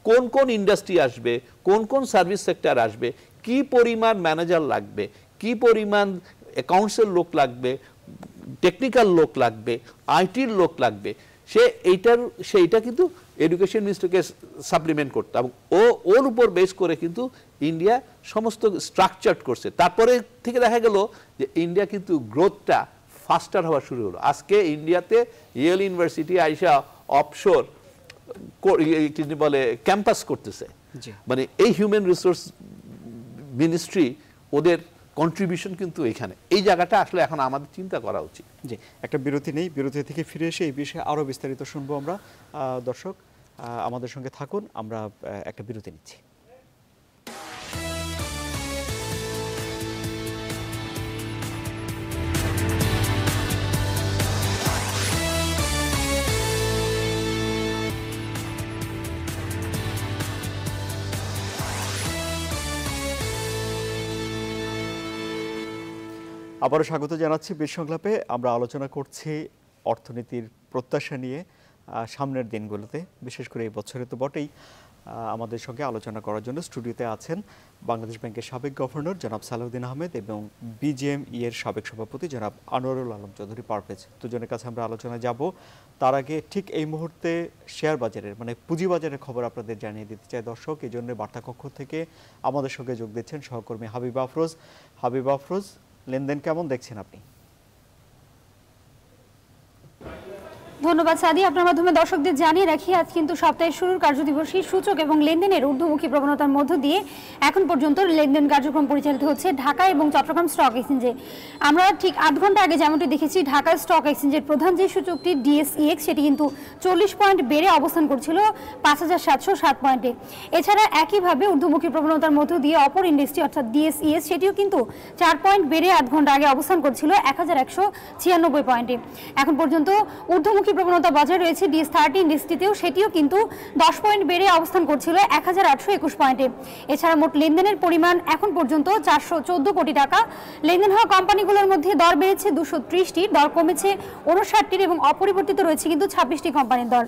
কোন কোন ইন্ডাস্ট্রি আসবে, কোন কোন সার্ভিস সেক্টর আসবে, কি পরিমাণ ম্যানেজার লাগবে, কি পরিমাণ অ্যাকাউন্টসের লোক লাগবে, টেকনিক্যাল লোক লাগবে, আইটির লোক লাগবে, সেইটা কিন্তু এডুকেশন মিনিস্ট্রিকে সাপ্লিমেন্ট করতে, এবং ওর উপর বেস করে কিন্তু ইন্ডিয়া সমস্ত স্ট্রাকচার করছে। তারপরে থেকে দেখা গেল যে ইন্ডিয়া কিন্তু গ্রোথটা ফাস্টার হওয়া শুরু হলো। আজকে ইন্ডিয়াতে ইয়েল ইউনিভার্সিটি আইসা অফশোর বলে ক্যাম্পাস করতেছে, মানে এই হিউম্যান রিসোর্স মিনিস্ট্রি ওদের কন্ট্রিবিউশন কিন্তু এখানে, এই জায়গাটা আসলে এখন আমাদের চিন্তা করা উচিত। জি, একটা বিরতি নেই, বিরতি থেকে ফিরে এসে এই বিষয়ে আরও বিস্তারিত শুনবো আমরা। দর্শক আমাদের সঙ্গে থাকুন, আমরা একটা বিরতি নিচ্ছি। আবারও স্বাগত জানাচ্ছি বীর সংলাপে। আমরা আলোচনা করছি অর্থনীতির প্রত্যাশা নিয়ে সামনের দিনগুলোতে, বিশেষ করে এই বছরে তো বটেই। আমাদের সঙ্গে আলোচনা করার জন্য স্টুডিওতে আছেন বাংলাদেশ ব্যাংকের সাবেক গভর্নর জনাব সালাউদ্দিন আহমেদ এবং বিজিএমই এর সাবেক সভাপতি জনাব আনোয়ারুল আলম চৌধুরী পারভেজ। দুজনের কাছে আমরা আলোচনায় যাব। তার আগে ঠিক এই মুহূর্তে শেয়ার বাজারের মানে পুঁজিবাজারের খবর আপনাদের জানিয়ে দিতে চাই দর্শক। এই জন্য বার্তা কক্ষ থেকে আমাদের সঙ্গে যোগ দিচ্ছেন সহকর্মী হাবিব আফরোজ। হাবিব আফরোজ, লেনদেন কেমন দেখছেন আপনি? ধন্যবাদ সাদি। আপনার মাধ্যমে দর্শকদের জানিয়ে রাখি, আজ কিন্তু সপ্তাহের শুরুর কার্যদিবসী সূচক এবং লেনদেনের ঊর্ধ্বমুখী প্রবণতার মধ্য দিয়ে এখন পর্যন্ত লেনদেন কার্যক্রম পরিচালিত হচ্ছে ঢাকা এবং চট্টগ্রাম স্টক এক্সচেঞ্জে। আমরা ঠিক আধ ঘন্টা আগে যেমনটি দেখেছি, ঢাকা স্টক এক্সচেঞ্জের প্রধান যে সূচকটি ডিএসইএক্স, সেটি কিন্তু 40 পয়েন্ট বেড়ে অবস্থান করছিল 5707 পয়েন্টে। এছাড়া একইভাবে ঊর্ধ্বমুখী প্রবণতার মধ্য দিয়ে অপর ইন্ডেক্সটি অর্থাৎ ডিএসইএস, সেটিও কিন্তু 4 পয়েন্ট বেড়ে আধ ঘন্টা আগে অবস্থান করছিল 1196 পয়েন্টে। এখন পর্যন্ত ঊর্ধ্বমুখী প্রবণতা বজায় রয়েছে ডিএস30 ইন্ডেক্সটিতেও, সেটিও কিন্তু 10 পয়েন্ট বেড়ে অবস্থান করছিল 1821 পয়েন্টে। এছাড়া মোট লেনদেনের পরিমাণ এখন পর্যন্ত 414 কোটি টাকা। লেনদেন হওয়া কোম্পানিগুলোর মধ্যে দর বেড়েছে 230টির, দর কমেছে 59টির এবং অপরিবর্তিত রয়েছে কিন্তু 26টি কোম্পানির দর।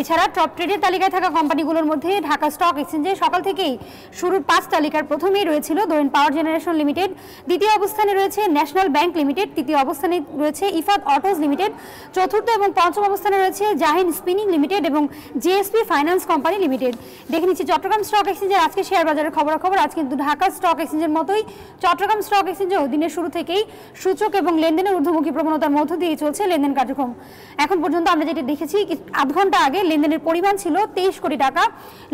এছাড়া টপ ট্রেডের তালিকায় থাকা কোম্পানিগুলোর মধ্যে ঢাকা স্টক এক্সচেঞ্জে সকাল থেকেই শুরুর 5 তালিকার প্রথমেই রয়েছিল দোয়েন পাওয়ার জেনারেশন লিমিটেড, দ্বিতীয় অবস্থানে রয়েছে ন্যাশনাল ব্যাংক লিমিটেড, তৃতীয় অবস্থানে রয়েছে ইফাত অটোজ লিমিটেড, চতুর্থ এবং পঞ্চম অবস্থানে রয়েছে জাহিন স্পিনিং লিমিটেড এবং জেএসপি ফাইন্যান্স কোম্পানি লিমিটেড। দেখে নিচ্ছি চট্টগ্রাম স্টক এক্সচেঞ্জের আজকে শেয়ার বাজারের খবরাখবর। আজ কিন্তু ঢাকা স্টক এক্সচেঞ্জের মতোই চট্টগ্রাম স্টক এক্সচেঞ্জেও দিনের শুরু থেকেই সূচক এবং লেনদেনের ঊর্ধ্বমুখী প্রবণতার মধ্য দিয়ে চলছে লেনদেন কার্যক্রম। এখন পর্যন্ত আমরা যেটি দেখেছি, আধ ঘন্টা আগে লেনদেনের পরিমাণ ছিল 23 কোটি টাকা।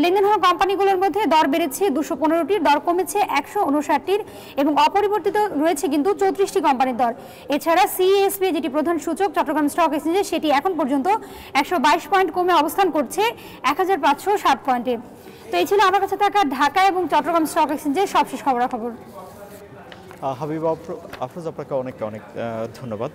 লেনদেন হওয়া কোম্পানিগুলোর মধ্যে দর বেড়েছে 215টির, দর কমেছে 159টির এবং অপরিবর্তিত রয়েছে কিন্তু 34টি কোম্পানির দর। এছাড়া সিএসপি যেটি প্রধান সূচক চট্টগ্রাম স্টক এক্সচেঞ্জে, সেটি এখন পর্যন্ত 122 পয়েন্ট কমে অবস্থান করছে 1507 পয়েন্টে। তো এই ছিল আমার কাছে থাকা ঢাকা এবং চট্টগ্রাম স্টক এক্সচেঞ্জের সবশেষ খবরাখবর। হাবিব আফরোজ, আপনাকে অনেক অনেক ধন্যবাদ।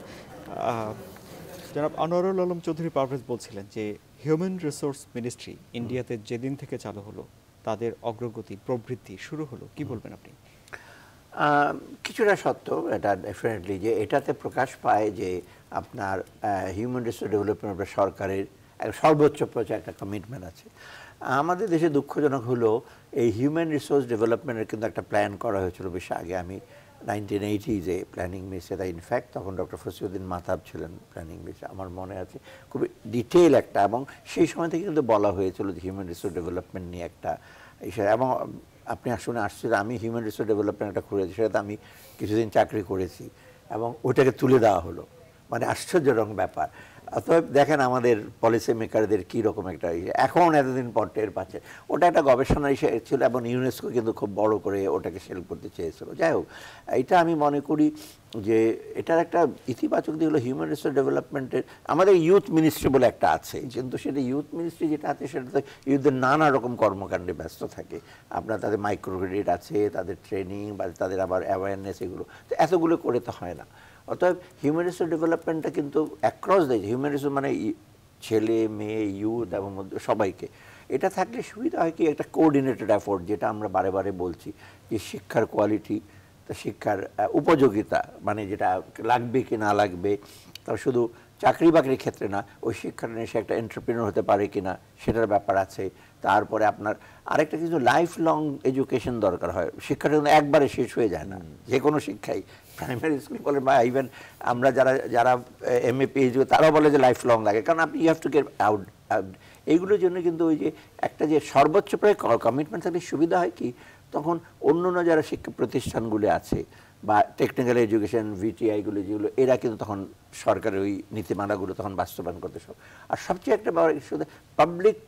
জনাব আনোয়ারুল আলম চৌধুরী পারভেজ বলছিলেন যে হিউম্যান রিসোর্স মিনিস্ট্রি ইন্ডিয়াতে যেদিন থেকে চালু হলো তাদের অগ্রগতি প্রবৃদ্ধি শুরু হলো, কি বলবেন আপনি? কিছুটা সত্য এটা ডেফিনেটলি, যে এটাতে প্রকাশ পায় যে আপনার হিউম্যান রিসোর্স ডেভেলপমেন্ট সরকারের সর্বোচ্চ পর্যায়ে একটা কমিটমেন্ট আছে। আমাদের দেশে দুঃখজনক হলো এই হিউম্যান রিসোর্স ডেভেলপমেন্টের কিন্তু একটা প্ল্যান করা হয়েছিল বেশ আগে। আমি 1980-এ প্ল্যানিং মিসে, তাই ইনফ্যাক্ট তখন ডক্টর ফসিউদ্দিন মাহতাব ছিলেন প্ল্যানিং মিসে, আমার মনে আছে খুবই ডিটেইল একটা, এবং সেই সময় থেকে কিন্তু বলা হয়েছিল যে হিউম্যান রিসোর্স ডেভেলপমেন্ট নিয়ে একটা ইস্যু। এবং আপনি আসলে আসছিলেন, আমি হিউম্যান রিসোর্স ডেভেলপমেন্ট একটা করেছি, সেটাতে আমি কিছুদিন চাকরি করেছি এবং ওটাকে তুলে দেওয়া হলো, মানে আশ্চর্যজনক ব্যাপার। অতএব দেখেন আমাদের পলিসি মেকারদের কীরকম একটা এখন এতদিন পর টের পাচ্ছে। ওটা একটা গবেষণা ছিল এবং ইউনেস্কো কিন্তু খুব বড় করে ওটাকে সেল করতে চেয়েছিল। যাই হোক, এটা আমি মনে করি যে এটার একটা ইতিবাচক দিক হলো হিউম্যান রিসোর্স ডেভেলপমেন্টের আমাদের ইউথ মিনিস্ট্রি বলে একটা আছে, কিন্তু সেটা ইউথ মিনিস্ট্রি যেটা আছে সেটাতে ইউথদের নানা রকম কর্মকাণ্ডে ব্যস্ত থাকে। আপনার তাদের মাইক্রো ক্রেডিট আছে, তাদের ট্রেনিং বা তাদের আবার অ্যাওয়ারনেস, এগুলো তো এতগুলো করে তো হয় না। অতএব হিউম্যান রিসোর্স ডেভেলপমেন্টটা কিন্তু অ্যাক্রস দ্য হিউম্যান রিসোর্স মানে ছেলে মেয়ে ইউথ এবং সবাইকে, এটা থাকলে সুবিধা হয় কি একটা কোঅর্ডিনেটেড এফোর্ট, যেটা আমরা বারে বারে বলছি যে শিক্ষার কোয়ালিটি, তা শিক্ষার উপযোগিতা, মানে যেটা লাগবে কি না লাগবে, তা শুধু চাকরি বাকরির ক্ষেত্রে না, ওই শিক্ষাটা নিয়ে সে একটা এন্টারপ্রেনার হতে পারে কি না সেটার ব্যাপার আছে। তারপরে আপনার আরেকটা কিছু লাইফ লং এডুকেশন দরকার হয়, শিক্ষাটা কিন্তু একবারে শেষ হয়ে যায় না, যে কোনো শিক্ষাই, প্রাইমারি স্কুল বলে বা ইভেন আমরা যারা MA PhD তারাও বলে যে লাইফ লং লাগে, কারণ আপনি you have to get out. এইগুলোর জন্য কিন্তু ওই যে একটা যে সর্বোচ্চ প্রায় কমিটমেন্ট থাকলে সুবিধা হয় কি, তখন অন্য যারা শিক্ষা প্রতিষ্ঠানগুলি আছে বা টেকনিক্যাল এডুকেশন VTIগুলো যেগুলো, এরা কিন্তু তখন সরকারের ওই নীতিমালাগুলো তখন বাস্তবায়ন করতে সব। আর সবচেয়ে একটা বড় শুধু পাবলিক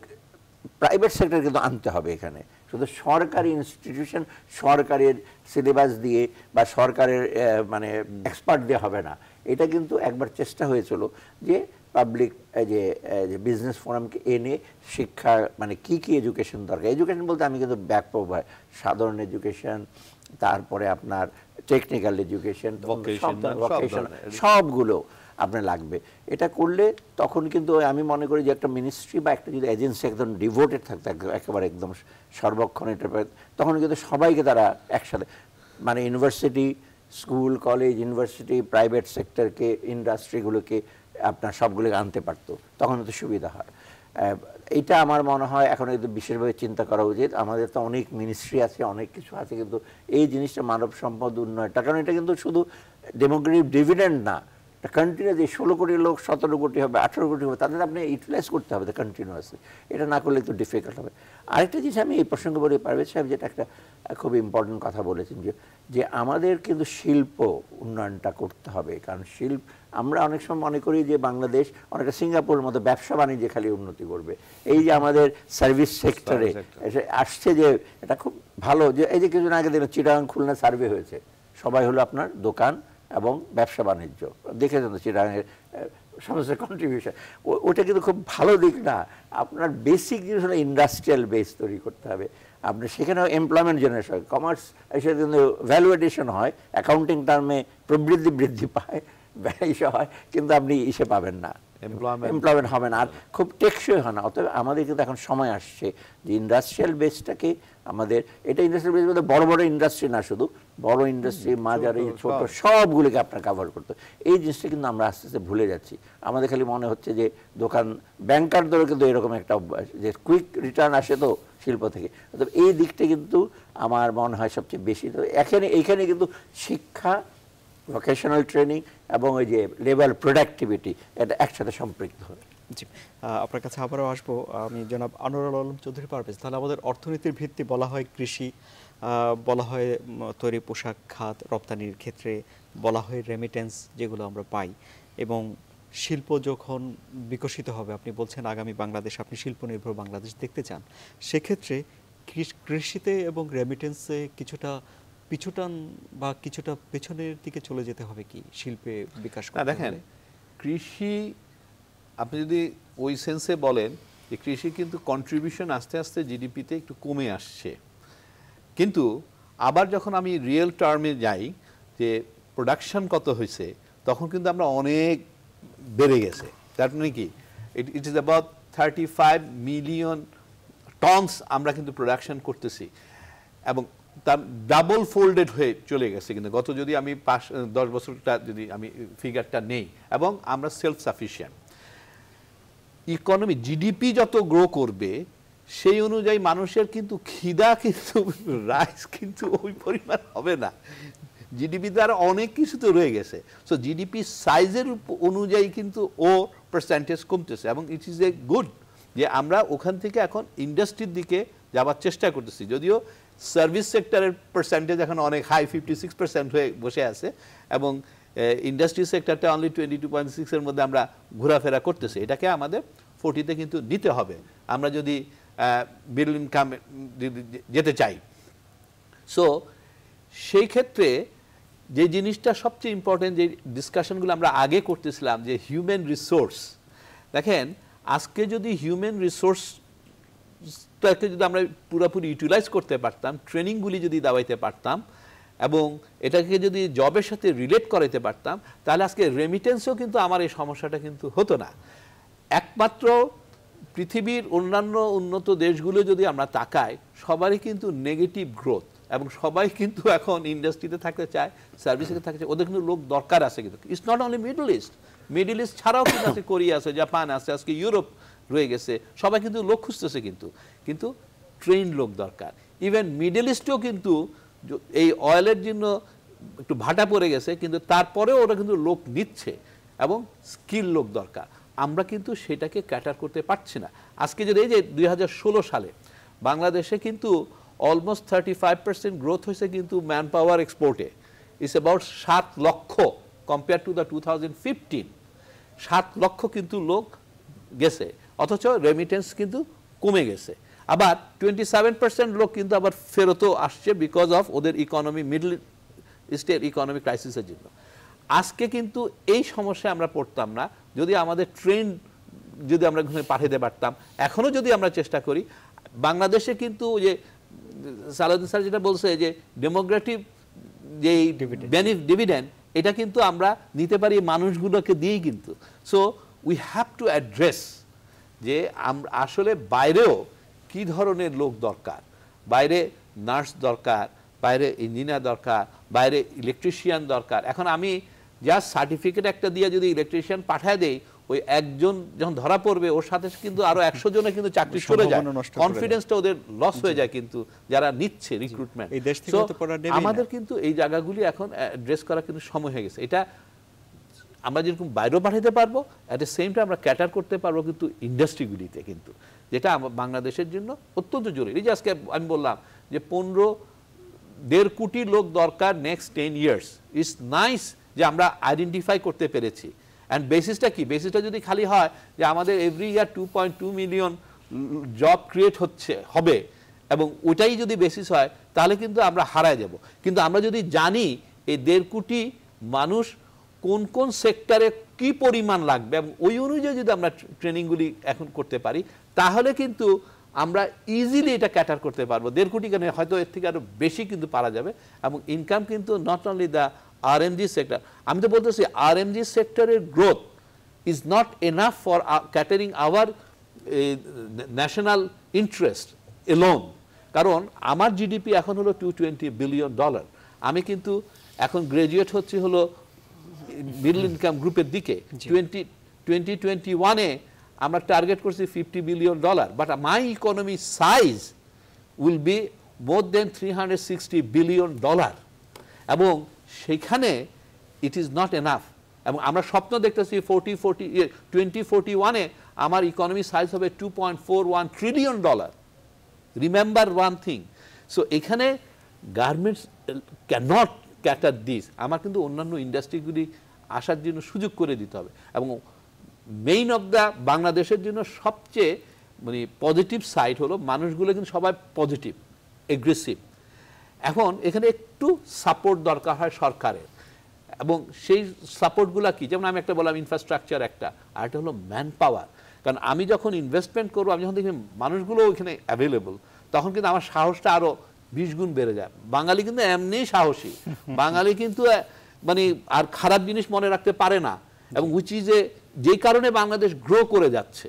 প্রাইভেট সেক্টর কিন্তু আনতে হবে এখানে। শুধু সরকারি ইনস্টিটিউশন সরকারের সিলেবাস দিয়ে বা সরকারের মানে এক্সপার্ট দিয়ে হবে না। এটা কিন্তু একবার চেষ্টা হয়েছিল যে পাবলিক যে বিজনেস ফোরামকে এনে শিক্ষা মানে কি এডুকেশন দরকার, এডুকেশন বলতে আমি কিন্তু ব্যাপক সাধারণ এডুকেশন, তারপরে আপনার টেকনিক্যাল এডুকেশন, ভোকেশন, সবগুলো আপনার লাগবে। এটা করলে তখন কিন্তু আমি মনে করি যে একটা মিনিস্ট্রি বা একটা যদি এজেন্সি একদম ডিভোটেড থাকতো একেবারে একদম সর্বক্ষণ, এটা তখন কিন্তু সবাইকে তারা একসাথে মানে university, school, college, university, private সেক্টরকে, ইন্ডাস্ট্রিগুলোকে আপনার সবগুলোকে আনতে পারতো, তখন তো সুবিধা হয়। এইটা আমার মনে হয় এখন একটু বিশেষভাবে চিন্তা করা উচিত। আমাদের তো অনেক মিনিস্ট্রি আছে, অনেক কিছু আছে, কিন্তু এই জিনিসটা মানব সম্পদ উন্নয়নটা, কারণ এটা কিন্তু শুধু ডেমোগ্রাফিক ডিভিডেন্ড না, কন্টিনিউয়াস 16 কোটি লোক 17 কোটি হবে, 18 কোটি হবে, তাদের আপনি ইউটিলাইজ করতে হবে কন্টিনিউয়াসলি। এটা না করলে একটু ডিফিকাল্ট হবে। আরেকটা জিনিস আমি এই প্রসঙ্গে বলি, পারভেজ সাহেব যেটা একটা খুব ইম্পর্টেন্ট কথা বলেছেন, যে আমাদের কিন্তু শিল্প উন্নয়নটা করতে হবে। কারণ আমরা অনেক সময় মনে করি যে বাংলাদেশ অনেকটা সিঙ্গাপুরের মতো ব্যবসা বাণিজ্যে খালি উন্নতি করবে। এই যে আমাদের সার্ভিস সেক্টরে আসছে, যে এটা খুব ভালো, যে এই যে কিছুদিন আগে দেখলাম চিটাগাং খুলনা সার্ভে হয়েছে, সবাই হলো আপনার দোকান এবং ব্যবসা বাণিজ্য, দেখেছেন তো চিটাগাংয়ের সমস্ত কন্ট্রিবিউশন। ওটা কিন্তু খুব ভালো দিক না। আপনার বেসিক জিনিস হলো ইন্ডাস্ট্রিয়াল বেস তৈরি করতে হবে। আপনি সেখানেও এমপ্লয়মেন্ট জেনারেশন হয়, কমার্স এসে কিন্তু ভ্যালু এডিশন হয়, অ্যাকাউন্টিং টার্মে বৃদ্ধি পায়, ইসে হয়, কিন্তু আপনি ইসে পাবেন না, এমপ্লয়মেন্ট হবে না, আর খুব টেকসই হয় না। অতএব আমাদের কিন্তু এখন সময় আসছে যে ইন্ডাস্ট্রিয়াল বেসটাকে আমাদের, এটা ইন্ডাস্ট্রিয়াল বেস বলতে বড় বড় ইন্ডাস্ট্রি না, শুধু বড় ইন্ডাস্ট্রি, মাঝারি, ছোট সবগুলোকে আপনার কভার করতে। এই জিনিসটা কিন্তু আমরা আস্তে আস্তে ভুলে যাচ্ছি। আমাদের খালি মনে হচ্ছে যে দোকান, ব্যাংকারদেরও কিন্তু এরকম একটা অভ্যাস যে কুইক রিটার্ন আসে তো শিল্প থেকে। অতএব এই দিকটা কিন্তু আমার মনে হয় সবচেয়ে বেশি। তো এইখানে কিন্তু শিক্ষা, ভোকেশনাল ট্রেনিং এবং ওই যে লেভেল প্রোডাক্টিভিটি, এটা একসাথে সম্পৃক্ত হবে। জি, আপনার কাছে আবারও আসবো। আমি জনাব আনোয়ারুল আলম চৌধুরী পারভেজ, তাহলে আমাদের অর্থনীতির ভিত্তি বলা হয় কৃষি, বলা হয় তৈরি পোশাক খাত, রপ্তানির ক্ষেত্রে বলা হয় রেমিটেন্স যেগুলো আমরা পাই, এবং শিল্প যখন বিকশিত হবে, আপনি বলছেন আগামী বাংলাদেশ, আপনি শিল্প নির্ভর বাংলাদেশ দেখতে চান, সেক্ষেত্রে কৃষিতে এবং রেমিটেন্সে কিছুটা পিছুটান বা কিছুটা পেছনের দিকে চলে যেতে হবে কি শিল্পে বিকাশ করতে? দেখেন, কৃষি আপনি যদি ওই সেন্সে বলেন যে কৃষি কিন্তু কন্ট্রিবিউশন আস্তে আস্তে জিডিপিতে একটু কমে আসছে, কিন্তু আবার যখন আমি রিয়েল টার্মে যাই যে প্রোডাকশন কত হয়েছে, তখন কিন্তু আমরা অনেক বেড়ে গেছে। দ্যাট মানে কি, it is about 35 million tonnes আমরা কিন্তু প্রোডাকশন করতেছি এবং তার ডাবল ফোল্ডেড হয়ে চলে গেছে কিন্তু গত যদি আমি 10 বছরটা যদি আমি ফিগারটা নেই, এবং আমরা সেলফ সাফিসিয়েন্ট। ইকোনমি জিডিপি যত গ্রো করবে সেই অনুযায়ী মানুষের কিন্তু খিদা কিন্তু রাইস কিন্তু ওই পরিমাণ হবে না, জিডিপি দ্বারা অনেক কিছু তো রয়ে গেছে। সো জিডিপি সাইজের অনুযায়ী কিন্তু ও পার্সেন্টেজ কমতেছে, এবং ইট ইজ এ গুড যে আমরা ওখান থেকে এখন ইন্ডাস্ট্রির দিকে যাওয়ার চেষ্টা করতেছি। যদিও সার্ভিস সেক্টরের পার্সেন্টেজ এখন অনেক হাই 56% হয়ে বসে আছে, এবং ইন্ডাস্ট্রি সেক্টরটা অনলি 22.6 এর মধ্যে আমরা ঘোরাফেরা করতেছি। এটাকে আমাদের 40-তে কিন্তু নিতে হবে আমরা যদি মিডল ইনকাম যেতে চাই। সো সেই ক্ষেত্রে যে জিনিসটা সবচেয়ে ইম্পর্টেন্ট, যে ডিসকাশনগুলো আমরা আগে করতেছিলাম, যে হিউম্যান রিসোর্স। দেখেন আজকে যদি হিউম্যান রিসোর্সটাকে যদি আমরা পুরোপুরি ইউটিলাইজ করতে পারতাম, ট্রেনিংগুলি যদি দেওয়াইতে পারতাম, এবং এটাকে যদি জবের সাথে রিলেট করাইতে পারতাম, তাহলে আজকে রেমিটেন্সও কিন্তু আমার এই সমস্যাটা কিন্তু হতো না। একমাত্র পৃথিবীর অন্যান্য উন্নত দেশগুলো যদি আমরা তাকাই, সবারই কিন্তু নেগেটিভ গ্রোথ, এবং সবাই কিন্তু এখন ইন্ডাস্ট্রিতে থাকতে চায়, সার্ভিসে থাকতে চায়, ওদের কিন্তু লোক দরকার আছে। কিন্তু it's not only middle east ছাড়াও কিন্তু আছে, কোরিয়া আছে, জাপান আছে, আজকে ইউরোপ রয়ে গেছে, সবাই কিন্তু লোক খুঁজতেছে, কিন্তু ট্রেন লোক দরকার। ইভেন মিডল ইস্টেও কিন্তু এই অয়েলের জন্য একটু ভাটা পড়ে গেছে, কিন্তু তারপরেও ওরা কিন্তু লোক নিচ্ছে, এবং স্কিল লোক দরকার। আমরা কিন্তু সেটাকে ক্যাটার করতে পারছি না। আজকে যদি এই যে 2016 সালে বাংলাদেশে কিন্তু অলমোস্ট 35% গ্রোথ হয়েছে কিন্তু ম্যান পাওয়ার এক্সপোর্টে, ইটস অ্যাবাউট 7 লক্ষ কম্পেয়ার টু দ্য 2015। 7 লক্ষ কিন্তু লোক গেছে, অথচ রেমিটেন্স কিন্তু কমে গেছে। আবার 27% লোক কিন্তু আবার ফেরতও আসছে বিকজ অফ ওদের ইকোনমি, মিডল ইস্টের ইকোনমি ক্রাইসিসের জন্য। আজকে কিন্তু এই সমস্যায় আমরা পড়তাম না যদি আমাদের ট্রেন যদি আমরা পাঠাতে পারতাম। এখনও যদি আমরা চেষ্টা করি, বাংলাদেশে কিন্তু যে সালাউদ্দিন স্যার যেটা বলছে যে ডেমোক্রেটিক যে ডিভিডেন্ড, এটা কিন্তু আমরা নিতে পারি মানুষগুলোকে দিয়েই কিন্তু। So we have to address যে আমরা আসলে বাইরেও কি ধরনের লোক দরকার, বাইরে নার্স দরকার, বাইরে ইঞ্জিনিয়ার দরকার, বাইরে ইলেকট্রিশিয়ান দরকার। এখন আমি জাস্ট সার্টিফিকেট একটা দিয়ে যদি ইলেকট্রিশিয়ান পাঠায় দেই, ওই একজন যখন ধরা পড়বে ওর সাথে কিন্তু আরো 100 জনে কিন্তু চাকরি চলে যায়, কনফিডেন্সটা ওদের লস হয়ে যায় কিন্তু যারা নিচ্ছে রিক্রুটমেন্ট। আমাদের কিন্তু এই জায়গাগুলি এখন অ্যাড্রেস করা কিন্তু সময় হয়ে গেছে। এটা আমরা যেরকম বাইরেও পাঠাতে পারবো, অ্যাট দ্য সেম টাইম আমরা ক্যাটার করতে পারবো কিন্তু ইন্ডাস্ট্রিগুলিতে, কিন্তু যেটা বাংলাদেশের জন্য অত্যন্ত জরুরি। যে আজকে আমি বললাম যে 1.5 কোটি লোক দরকার নেক্সট 10 ইয়ার্স। ইটস নাইস যে আমরা আইডেন্টিফাই করতে পেরেছি। অ্যান্ড বেসিসটা কি? বেসিসটা যদি খালি হয় যে আমাদের every year 2.2 million job create হবে, এবং ওটাই যদি বেসিস হয়, তাহলে কিন্তু আমরা হারায় যাব। কিন্তু আমরা যদি জানি এই 1.5 কোটি মানুষ কোন কোন সেক্টরে কি পরিমাণ লাগবে, এবং ওই অনুযায়ী যদি আমরা ট্রেনিংগুলি এখন করতে পারি, তাহলে কিন্তু আমরা ইজিলি এটা ক্যাটার করতে পারবো। 1.5 কোটি কেন, হয়তো এর থেকে আরো বেশি কিন্তু পারা যাবে। এবং ইনকাম কিন্তু not only the RMG sector, আমি তো বলতেছি RMG সেক্টরের growth is not enough for catering our national interest alone. কারণ আমার জিডিপি এখন হলো $220 বিলিয়ন। আমি কিন্তু এখন গ্রাজুয়েট হচ্ছে হলো মিডল ইনকাম গ্রুপের দিকে। 2021-এ আমরা টার্গেট করছি $50 billion, but my economy size will be more than $360 billion. এবং সেখানে ইট ইজ নট এনাফ। এবং আমরা স্বপ্ন দেখতেছি 2041-এ আমার ইকোনমি সাইজ হবে $2.41 trillion. Remember one thing, so এখানে গার্মেন্টস ক্যানট ক্যাটার দিস। আমার কিন্তু অন্যান্য ইন্ডাস্ট্রিগুলি আসার জন্য সুযোগ করে দিতে হবে। এবং মেইন অফ দ্য বাংলাদেশের জন্য সবচেয়ে পজিটিভ সাইড হলো মানুষগুলো কিন্তু সবাই পজিটিভ, এগ্রেসিভ। এখন এখানে একটু সাপোর্ট দরকার হয় সরকারের, এবং সেই সাপোর্টগুলো কি? যেমন আমি একটা বললাম ইনফ্রাস্ট্রাকচার একটা, আর একটা হলো ম্যান পাওয়ার। কারণ আমি যখন ইনভেস্টমেন্ট করবো, আমি যখন দেখি মানুষগুলো ওইখানে অ্যাভেলেবল, তখন কিন্তু আমার সাহসটা আরো 20 গুণ বেড়ে যায়। বাঙালি কিন্তু এমনিই সাহসী, বাঙালি কিন্তু আর খারাপ জিনিস মনে রাখতে পারে না, এবং উইচ ইজ যেই কারণে বাংলাদেশ গ্রো করে যাচ্ছে,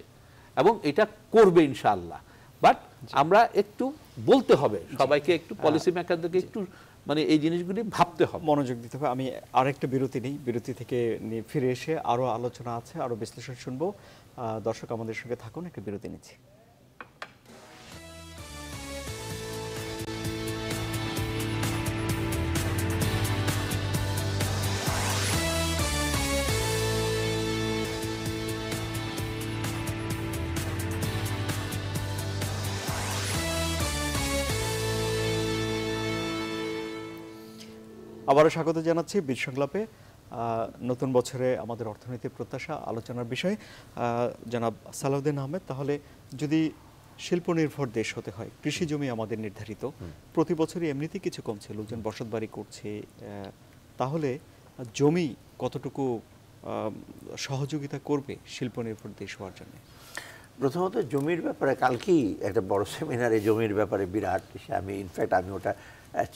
এবং এটা করবে ইনশাআল্লাহ। বাট আমরা একটু বলতে হবে সবাইকে, একটু পলিসি মেকারদেরকে একটু মানে এই জিনিসগুলি ভাবতে হবে, মনোযোগ দিতে হবে। আমি আরেকটা বিরতি নেই, বিরতি থেকে ফিরে এসে আরো আলোচনা আছে, আরো বিশ্লেষণ শুনবো। দর্শক আমাদের সঙ্গে থাকুন, একটা বিরতি নিচ্ছি। আবারও স্বাগত জানাচ্ছি বীর সংলাপে। নতুন বছরে আমাদের অর্থনীতির প্রত্যাশা আলোচনার বিষয়। জনাব সালাউদ্দিন আহমেদ, তাহলে যদি শিল্প নির্ভর দেশ হতে হয়, কৃষি জমি আমাদের নির্ধারিত, প্রতি বছরই এমনিতেই কিছু কমছে, লোকজন বসতবাড়ি করছে, তাহলে জমি কতটুকু সহযোগিতা করবে শিল্প নির্ভর দেশ হওয়ার জন্য? প্রথমত জমির ব্যাপারে কালকেই একটা বড় সেমিনারে জমির ব্যাপারে বিরাট, আমি ইনফ্যাক্ট আমি ওটা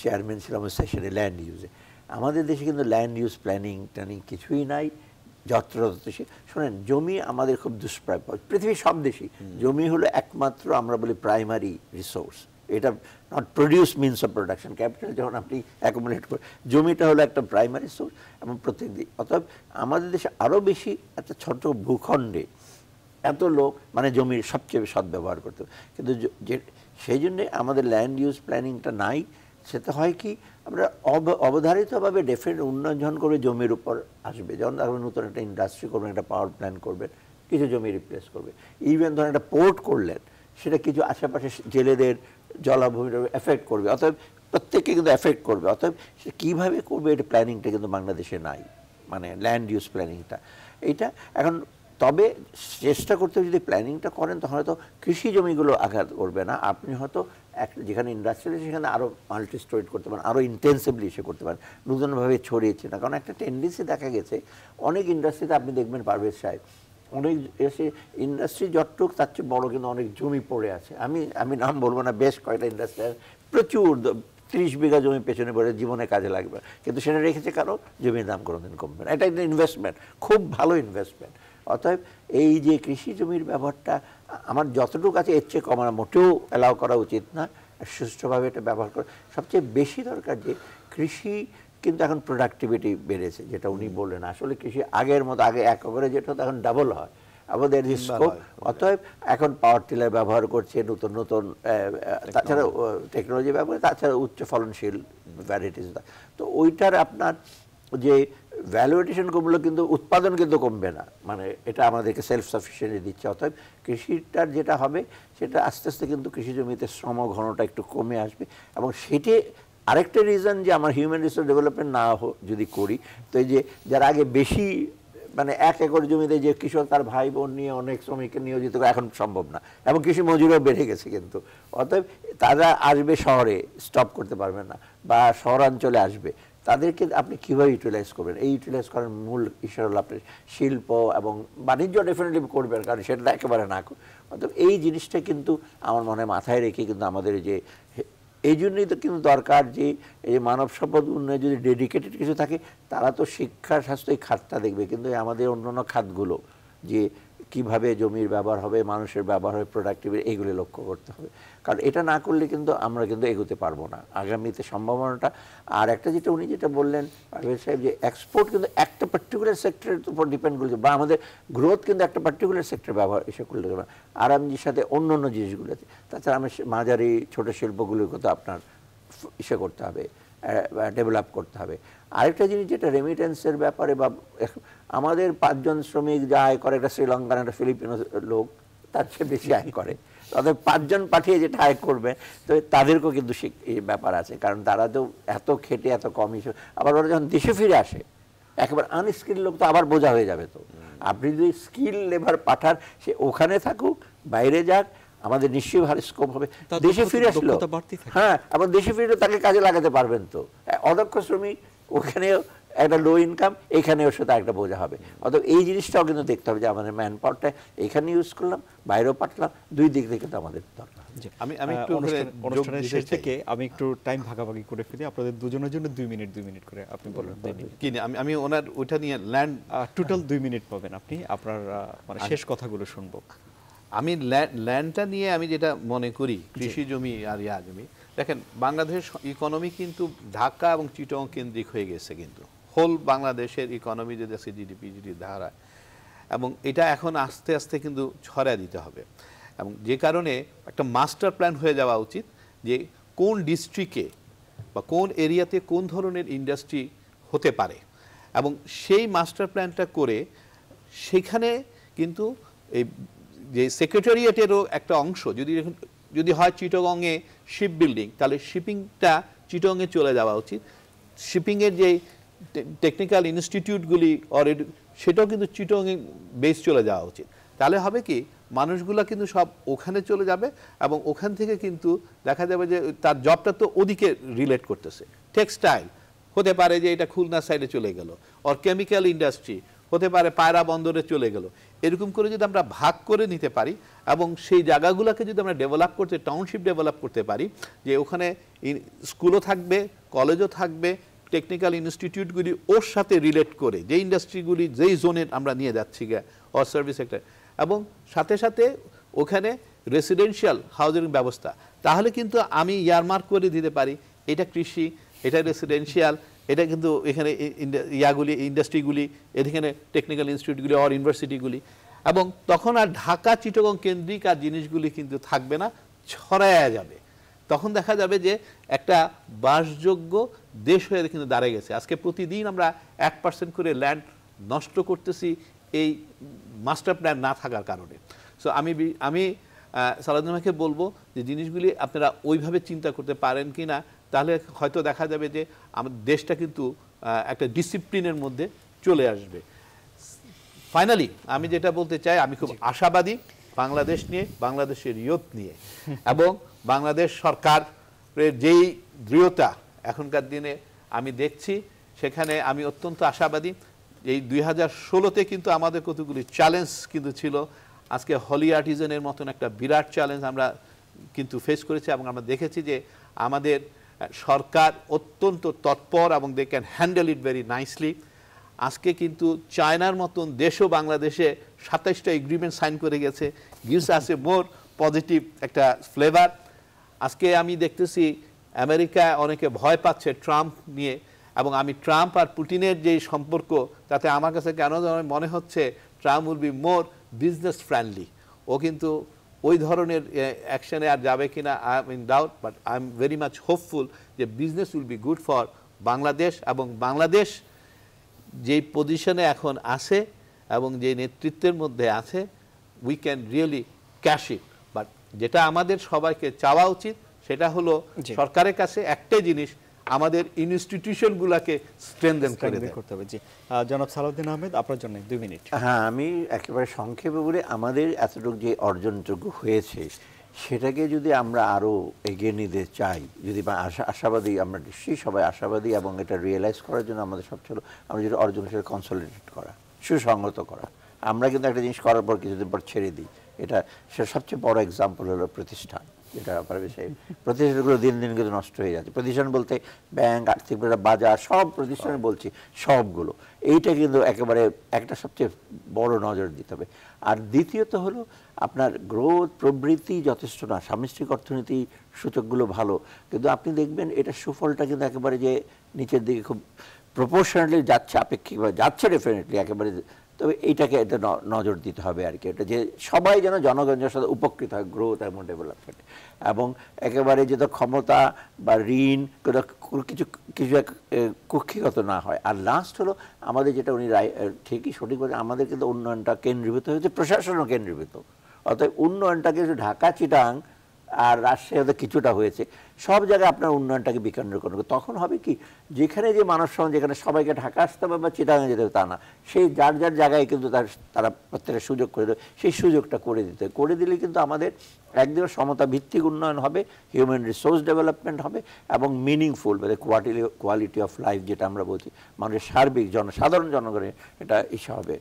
চেয়ারম্যান ছিলাম সেশনে, ল্যান্ড ইউজে। আমাদের দেশে কিন্তু ল্যান্ড ইউজ প্ল্যানিং ট্যানিং কিছুই নাই, যত্রতত্র। শোনেন, জমি আমাদের খুব দুষ্প্রাপ্য, পৃথিবীর সব দেশই জমি হলো একমাত্র আমরা বলি প্রাইমারি রিসোর্স। এটা not produce means of production, capital যখন আপনি অ্যাকুমুলেট করেন, জমিটা হলো একটা প্রাইমারি সোর্স এবং প্রত্যেক দিন। অতএব আমাদের দেশে আরও বেশি একটা ছোট ভূখণ্ডে এত লোক মানে জমির সবচেয়ে সদ্ব্যবহার করতে হবে, কিন্তু সেই জন্যে আমাদের ল্যান্ড ইউজ প্ল্যানিংটা নাই। সেটা হয় কি, আমরা অবধারিতভাবে ডেফিনেট উন্নয়ন যখন করে জমির উপর আসবে, যখন আপনি নতুন একটা ইন্ডাস্ট্রি করবেন, একটা পাওয়ার প্ল্যান্ট করবেন, কিছু জমি রিপ্লেস করবে। ইভেন ধরেন একটা পোর্ট করলেন, সেটা কিছু আশেপাশে জেলেদের জলাভূমির এফেক্ট করবে, অতএব প্রত্যেককে কিন্তু এফেক্ট করবে। অতএব সে কীভাবে করবে এটা প্ল্যানিংটা কিন্তু বাংলাদেশে নাই, মানে ল্যান্ড ইউজ প্ল্যানিংটা এইটা এখন। তবে চেষ্টা করতে হবে, যদি প্ল্যানিংটা করেন তখন হয়তো কৃষি জমিগুলো আঘাত করবে না, আপনি হয়তো যেখানে ইন্ডাস্ট্রিয়াল সেখানে আরও মাল্টি স্টোরেজ করতে পারেন, আরও ইন্টেন্সিভলি এসে করতে পারেন, নতুনভাবে ছড়িয়েছে না। কারণ একটা টেন্ডেন্সি দেখা গেছে অনেক ইন্ডাস্ট্রিতে, আপনি দেখবেন পারভেজ সাহেব, অনেক এসে ইন্ডাস্ট্রি যতটুক তার চেয়ে বড়ো কিন্তু অনেক জমি পড়ে আছে। আমি নাম বলবো না, বেশ কয়েকটা ইন্ডাস্ট্রি প্রচুর 30 বিঘা জমি পেছনে পড়ে, জীবনে কাজে লাগবে, কিন্তু সেটা রেখেছে কারো, জমির দাম কোনোদিন কমবে না। এটা একটা ইনভেস্টমেন্ট, খুব ভালো ইনভেস্টমেন্ট। অতএব এই যে কৃষি জমির ব্যবহারটা আমার যতটুকু আছে এর চেয়ে কমানো মোটেও অ্যালাউ করা উচিত না, সুষ্ঠুভাবে এটা ব্যবহার করা সবচেয়ে বেশি দরকার। যে কৃষি কিন্তু এখন প্রোডাক্টিভিটি বেড়েছে, যেটা উনি বললেন, আসলে কৃষি আগের মতো, আগে 1 একরে যেটা হতো এখন ডাবল হয়, আমাদের স্কোপ। অতএব এখন পাওয়ার টিলার ব্যবহার করছে, নতুন নতুন তাছাড়া টেকনোলজি ব্যবহার, তাছাড়া উচ্চ ফলনশীল ভ্যারাইটিস। তো ওইটার আপনার যে ভ্যালুয়েশন কমলো কিন্তু উৎপাদন কিন্তু কমবে না, মানে এটা আমাদেরকে সেলফ সাফিসিয়েন্সি দিচ্ছে। অতএব কৃষিটার যেটা হবে সেটা আস্তে আস্তে কিন্তু কৃষি জমিতে শ্রম ঘনটা একটু কমে আসবে। এবং সেটি আরেকটা রিজন যে আমার হিউম্যান রিসোর্স ডেভেলপমেন্ট না যদি করি, তো এই যে যারা আগে বেশি মানে 1 একর জমিতে যে কৃষক তার ভাই বোন নিয়ে অনেক শ্রমিককে নিয়োজিত করে, এখন সম্ভব না, এবং কৃষি মজুরিও বেড়ে গেছে কিন্তু। অতএব তারা আসবে শহরে, স্টপ করতে পারবে না, বা শহরাঞ্চলে আসবে, তাদেরকে আপনি কীভাবে ইউটিলাইজ করবেন? এই ইউটিলাইজ করার মূল ইস্যু হলো আপনি শিল্প এবং বাণিজ্য ডেফিনেটলি করবেন, কারণ সেটা একেবারে না। অর্থাৎ এই জিনিসটা কিন্তু আমার মনে হয় মাথায় রেখে কিন্তু আমাদের যে, এই জন্যই তো কিন্তু দরকার যে এই মানব সম্পদ উন্নয়নে যদি ডেডিকেটেড কিছু থাকে, তারা তো শিক্ষা স্বাস্থ্য এই খাতটা দেখবে, কিন্তু আমাদের অন্যান্য খাতগুলো যে কিভাবে জমির ব্যবহার হবে, মানুষের ব্যবহার হবে, প্রোডাক্টিভিটি, এইগুলি লক্ষ্য করতে হবে। কারণ এটা না করলে কিন্তু আমরা কিন্তু এগোতে পারবো না আগামীতে সম্ভাবনাটা। আর একটা যেটা উনি যেটা বললেন পারভেজ সাহেব, যে এক্সপোর্ট কিন্তু একটা পার্টিকুলার সেক্টরের উপর ডিপেন্ড করছে, বা আমাদের গ্রোথ কিন্তু একটা পার্টিকুলার সেক্টর ব্যবহার এসে করলে না, আর আমি সাথে অন্য অন্য জিনিসগুলো আছে। তাছাড়া আমি মাঝারি ছোটো শিল্পগুলোকে তো আপনার ইসে করতে হবে, ডেভেলপ করতে হবে। আরেকটা জিনিস যেটা রেমিটেন্সের ব্যাপারে, বা আমাদের 5 জন শ্রমিক যা আয় করে, একটা শ্রীলঙ্কান একটা ফিলিপিনো লোক তার চেয়ে বেশি আয় করে, তাদের 5 জন পাঠিয়ে যেটা আয় করবে, তো তাদেরকেও কিন্তু এই ব্যাপার আছে, কারণ তারা তো এত খেটে এত কম হিসেবে, আবার ওরা যখন দেশে ফিরে আসে একেবারে আনস্কিল লোক, তো আবার বোঝা হয়ে যাবে। তো আপনি যদি স্কিল লেবার পাঠান, সে ওখানে থাকুক বাইরে যাক, আমাদের নিশ্চয়ই ভালো স্কোপ হবে। দেশে ফিরে আসলো, হ্যাঁ, আবার দেশে ফিরে তাকে কাজে লাগাতে পারবেন। তো অদক্ষ শ্রমিক ওখানেও একটা লো ইনকাম, এখানেও সেটা একটা বোঝা হবে। অতএব এই জিনিসটাও কিন্তু দেখতে হবে যে আমাদের ম্যান পাওয়ারটা এখানে ইউজ করলাম, বাইরেও পাঠালাম, দুই দিক থেকে তো আমাদের দরকার। আমি একটু অনুষ্ঠানের শেষ থেকে আমি একটু টাইম ভাগাভাগি করে ফেলি, আপনাদের দুজনের জন্য 2 মিনিট করে আপনি বলুন। কি আমি ওনার ওইটা নিয়ে ল্যান্ড টোটাল 2 মিনিট পাবেন আপনি, আপনার মানে শেষ কথাগুলো শুনবো। আমি ল্যান্ডটা নিয়ে আমি যেটা মনে করি, কৃষি জমি আর ইয়া জমি, দেখেন বাংলাদেশ ইকোনমি কিন্তু ঢাকা এবং চিটগাং কেন্দ্রিক হয়ে গেছে, কিন্তু হোল বাংলাদেশের ইকোনমি যদি আছে জিডিপি যদি ধারায়, এবং এটা এখন আস্তে আস্তে কিন্তু ছড়ায় দিতে হবে। এবং যে কারণে একটা মাস্টার প্ল্যান হয়ে যাওয়া উচিত যে কোন ডিস্ট্রিক্টে বা কোন এরিয়াতে কোন ধরনের ইন্ডাস্ট্রি হতে পারে, এবং সেই মাস্টার প্ল্যানটা করে সেখানে কিন্তু এই যে সেক্রেটারিয়েটেরও একটা অংশ যদি হয় চিটগাংয়ে শিপ বিল্ডিং, তাহলে শিপিংটা চিটগাংয়ে চলে যাওয়া উচিত। শিপিংয়ের যে টেকনিক্যাল ইনস্টিটিউটগুলি সেটাও কিন্তু চিটগাংয়ে বেস চলে যাওয়া উচিত। তাহলে হবে কি, মানুষগুলা কিন্তু সব ওখানে চলে যাবে এবং ওখান থেকে কিন্তু দেখা যাবে যে তার জবটা তো ওদিকে রিলেট করতেছে। টেক্সটাইল হতে পারে যে এটা খুলনা সাইডে চলে গেল, আর কেমিক্যাল ইন্ডাস্ট্রি হতে পারে পায়রা বন্দরে চলে গেল। এরকম করে যদি আমরা ভাগ করে নিতে পারি এবং সেই জায়গাগুলোকে যদি আমরা ডেভেলপ করতে, টাউনশিপ ডেভেলপ করতে পারি, যে ওখানে স্কুলও থাকবে, কলেজও থাকবে, টেকনিক্যাল ইনস্টিটিউটগুলি ওর সাথে রিলেট করে যে ইন্ডাস্ট্রিগুলি যেই জোনে আমরা নিয়ে যাচ্ছি অর সার্ভিস সেক্টর, এবং সাথে সাথে ওখানে রেসিডেন্সিয়াল হাউজিং ব্যবস্থা, তাহলে কিন্তু আমি ইয়ারমার্ক করে দিতে পারি এটা কৃষি, এটা রেসিডেন্সিয়াল, এটা কিন্তু এখানে ইয়াগুলি ইন্ডাস্ট্রিগুলি, এখানে টেকনিক্যাল ইনস্টিটিউটগুলি অর ইউনিভার্সিটিগুলি, এবং তখন আর ঢাকা চিটগাং কেন্দ্রিক আর জিনিসগুলি কিন্তু থাকবে না, ছড়ায়া যাবে। তখন দেখা যাবে যে একটা বাসযোগ্য দেশ হয়ে কিন্তু দাঁড়িয়ে গেছে। আজকে প্রতিদিন আমরা 1% করে ল্যান্ড নষ্ট করতেছি এই মাস্টার প্ল্যান না থাকার কারণে। সো আমি সালাউদ্দিন ভাইকে বলবো যে জিনিসগুলি আপনারা ওইভাবে চিন্তা করতে পারেন কি না, তাহলে হয়তো দেখা যাবে যে আমাদের দেশটা কিন্তু একটা ডিসিপ্লিনের মধ্যে চলে আসবে। ফাইনালি আমি যেটা বলতে চাই, আমি খুব আশাবাদী বাংলাদেশ নিয়ে, বাংলাদেশের ইয়ুথ নিয়ে, এবং বাংলাদেশ সরকারের যেই দৃঢ়তা এখনকার দিনে আমি দেখছি, সেখানে আমি অত্যন্ত আশাবাদী। এই 2016-তে কিন্তু আমাদের কতগুলি চ্যালেঞ্জ কিন্তু ছিল, আজকে হলি আর্টিজানের মতন একটা বিরাট চ্যালেঞ্জ আমরা কিন্তু ফেস করেছি, এবং আমরা দেখেছি যে আমাদের সরকার অত্যন্ত তৎপর এবং they can handle it very nicely. আজকে কিন্তু চায়নার মতন দেশও বাংলাদেশে 27টা এগ্রিমেন্ট সাইন করে গেছে, গিভস আস এ মোর পজিটিভ একটা ফ্লেভার। আজকে আমি দেখতেছি আমেরিকা অনেকে ভয় পাচ্ছে ট্রাম্প নিয়ে, এবং আমি ট্রাম্প আর পুটিনের যে সম্পর্ক, তাতে আমার কাছে কেন মনে হচ্ছে Trump will be more business friendly. ও কিন্তু ওই ধরনের অ্যাকশনে আর যাবে কিনা I am in doubt, but I am very much hopeful যে business will be good for Bangladesh, এবং বাংলাদেশ যেই পজিশনে এখন আছে এবং যে নেতৃত্বের মধ্যে আছে, we can really cash it. But যেটা আমাদের সবাইকে চাওয়া উচিত সেটা হলো সরকারের কাছে একটাই জিনিস, আমাদের ইনস্টিটিউশনগুলোকে স্ট্রেনথেন করতে হবে। জি, জনাব সালাউদ্দিন আহমেদ, আপনার জন্য 2 মিনিট। হ্যাঁ, আমি একেবারে সংক্ষেপে বলে, আমাদের এতটুকু যে অর্জনযোগ্য হয়েছে সেটাকে যদি আমরা আরও এগিয়ে নিতে চাই, যদি আশাবাদী, আমরা নিশ্চয়ই সবাই আশাবাদী, এবং এটা রিয়েলাইজ করার জন্য আমাদের সবচেয়ে হলো আমরা যেটা অর্জন সেটা কনসলিডেট করা, সুসংহত করা। আমরা কিন্তু একটা জিনিস করার পর কিছুদিন পর ছেড়ে দিই, এটা সেটা সবচেয়ে বড় এক্সাম্পল হলো প্রতিষ্ঠান। যেটা আপনার বিষয়ে প্রতিষ্ঠানগুলো দিন দিন কিন্তু নষ্ট হয়ে যাচ্ছে। প্রতিষ্ঠান বলতে ব্যাংক, আর্থিক বাজার, সব প্রতিষ্ঠানে বলছি, সবগুলো। এইটা কিন্তু একেবারে একটা সবচেয়ে বড় নজর দিতে হবে। আর দ্বিতীয়ত হলো আপনার গ্রোথ প্রবৃদ্ধি যথেষ্ট না, সামষ্টিক অর্থনীতি সূচকগুলো ভালো, কিন্তু আপনি দেখবেন এটা সুফলটা কিন্তু একেবারে যে নিচের দিকে খুব প্রপোর্শনালি যাচ্ছে, আপেক্ষিকভাবে যাচ্ছে ডেফিনেটলি একেবারে। তবে এইটাকে এটা নজর দিতে হবে আর কি, এটা যে সবাই যেন জনগণের সাথে উপকৃত হয় গ্রোথ এবং ডেভেলপমেন্ট, এবং একেবারে যেটা ক্ষমতা বা ঋণ কিছু কিছু কক্ষিগত না হয়। আর লাস্ট হলো আমাদের যেটা উনি ঠিকই সঠিক বলে, আমাদের কিন্তু উন্নয়নটা কেন্দ্রীভূত হয়েছে, প্রশাসনও কেন্দ্রীভূত। অর্থাৎ উন্নয়নটাকে ঢাকা, চিটাং আর রাজশাহীতে কিছুটা হয়েছে, সব জায়গায় আপনার উন্নয়নটাকে বিকেন্দ্রীকরণ করবে। তখন হবে কি, যেখানে যে মানুষ যেখানে সবাইকে ঢাকা আসতে হবে বা চিটাগাঙে যেতে হবে তা না, সেই যার যার জায়গায় কিন্তু তারা প্রত্যেকটা সুযোগ করে দেবে, সেই সুযোগটা করে দিলে কিন্তু আমাদের একদিকে সমতা ভিত্তিক উন্নয়ন হবে, হিউম্যান রিসোর্স ডেভেলপমেন্ট হবে, এবং মিনিংফুল মানে কোয়ালিটি অফ লাইফ যেটা আমরা বলছি, মানুষের সার্বিক সাধারণ জনগণের এটা ইস্যু হবে।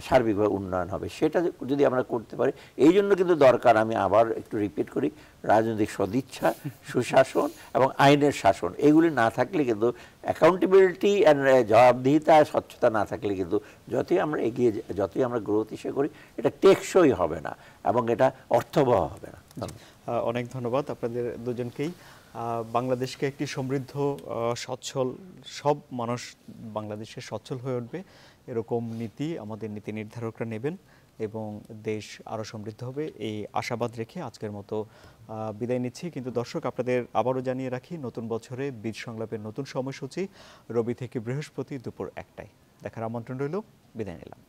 সার্বিকভাবে উন্নয়ন হবে। সেটা যদি আমরা করতে পারি, এই জন্য কিন্তু দরকার, আমি আবার একটু রিপিট করি, রাজনৈতিক সদিচ্ছা, সুশাসন এবং আইনের শাসন। এগুলি না থাকলে কিন্তু অ্যাকাউন্টেবিলিটি অ্যান্ড জবাবদিহিতা, স্বচ্ছতা না থাকলে কিন্তু যতই আমরা এগিয়ে, যতই আমরা গ্রোথ ইসে করি, এটা টেকসই হবে না এবং এটা অর্থবহ হবে না। অনেক ধন্যবাদ আপনাদের দুজনকেই। বাংলাদেশকে একটি সমৃদ্ধ, সচ্ছল, সব মানুষ বাংলাদেশে সচ্ছল হয়ে উঠবে এরকম নীতি আমাদের নীতি নির্ধারকরা নেবেন এবং দেশ আরও সমৃদ্ধ হবে, এই আশাবাদ রেখে আজকের মতো বিদায় নিচ্ছি। কিন্তু দর্শক, আপনাদের আবারও জানিয়ে রাখি, নতুন বছরে বীজ সংলাপের নতুন সময়সূচি রবি থেকে বৃহস্পতি দুপুর 1টায় দেখার আমন্ত্রণ রইল। বিদায় নিলাম।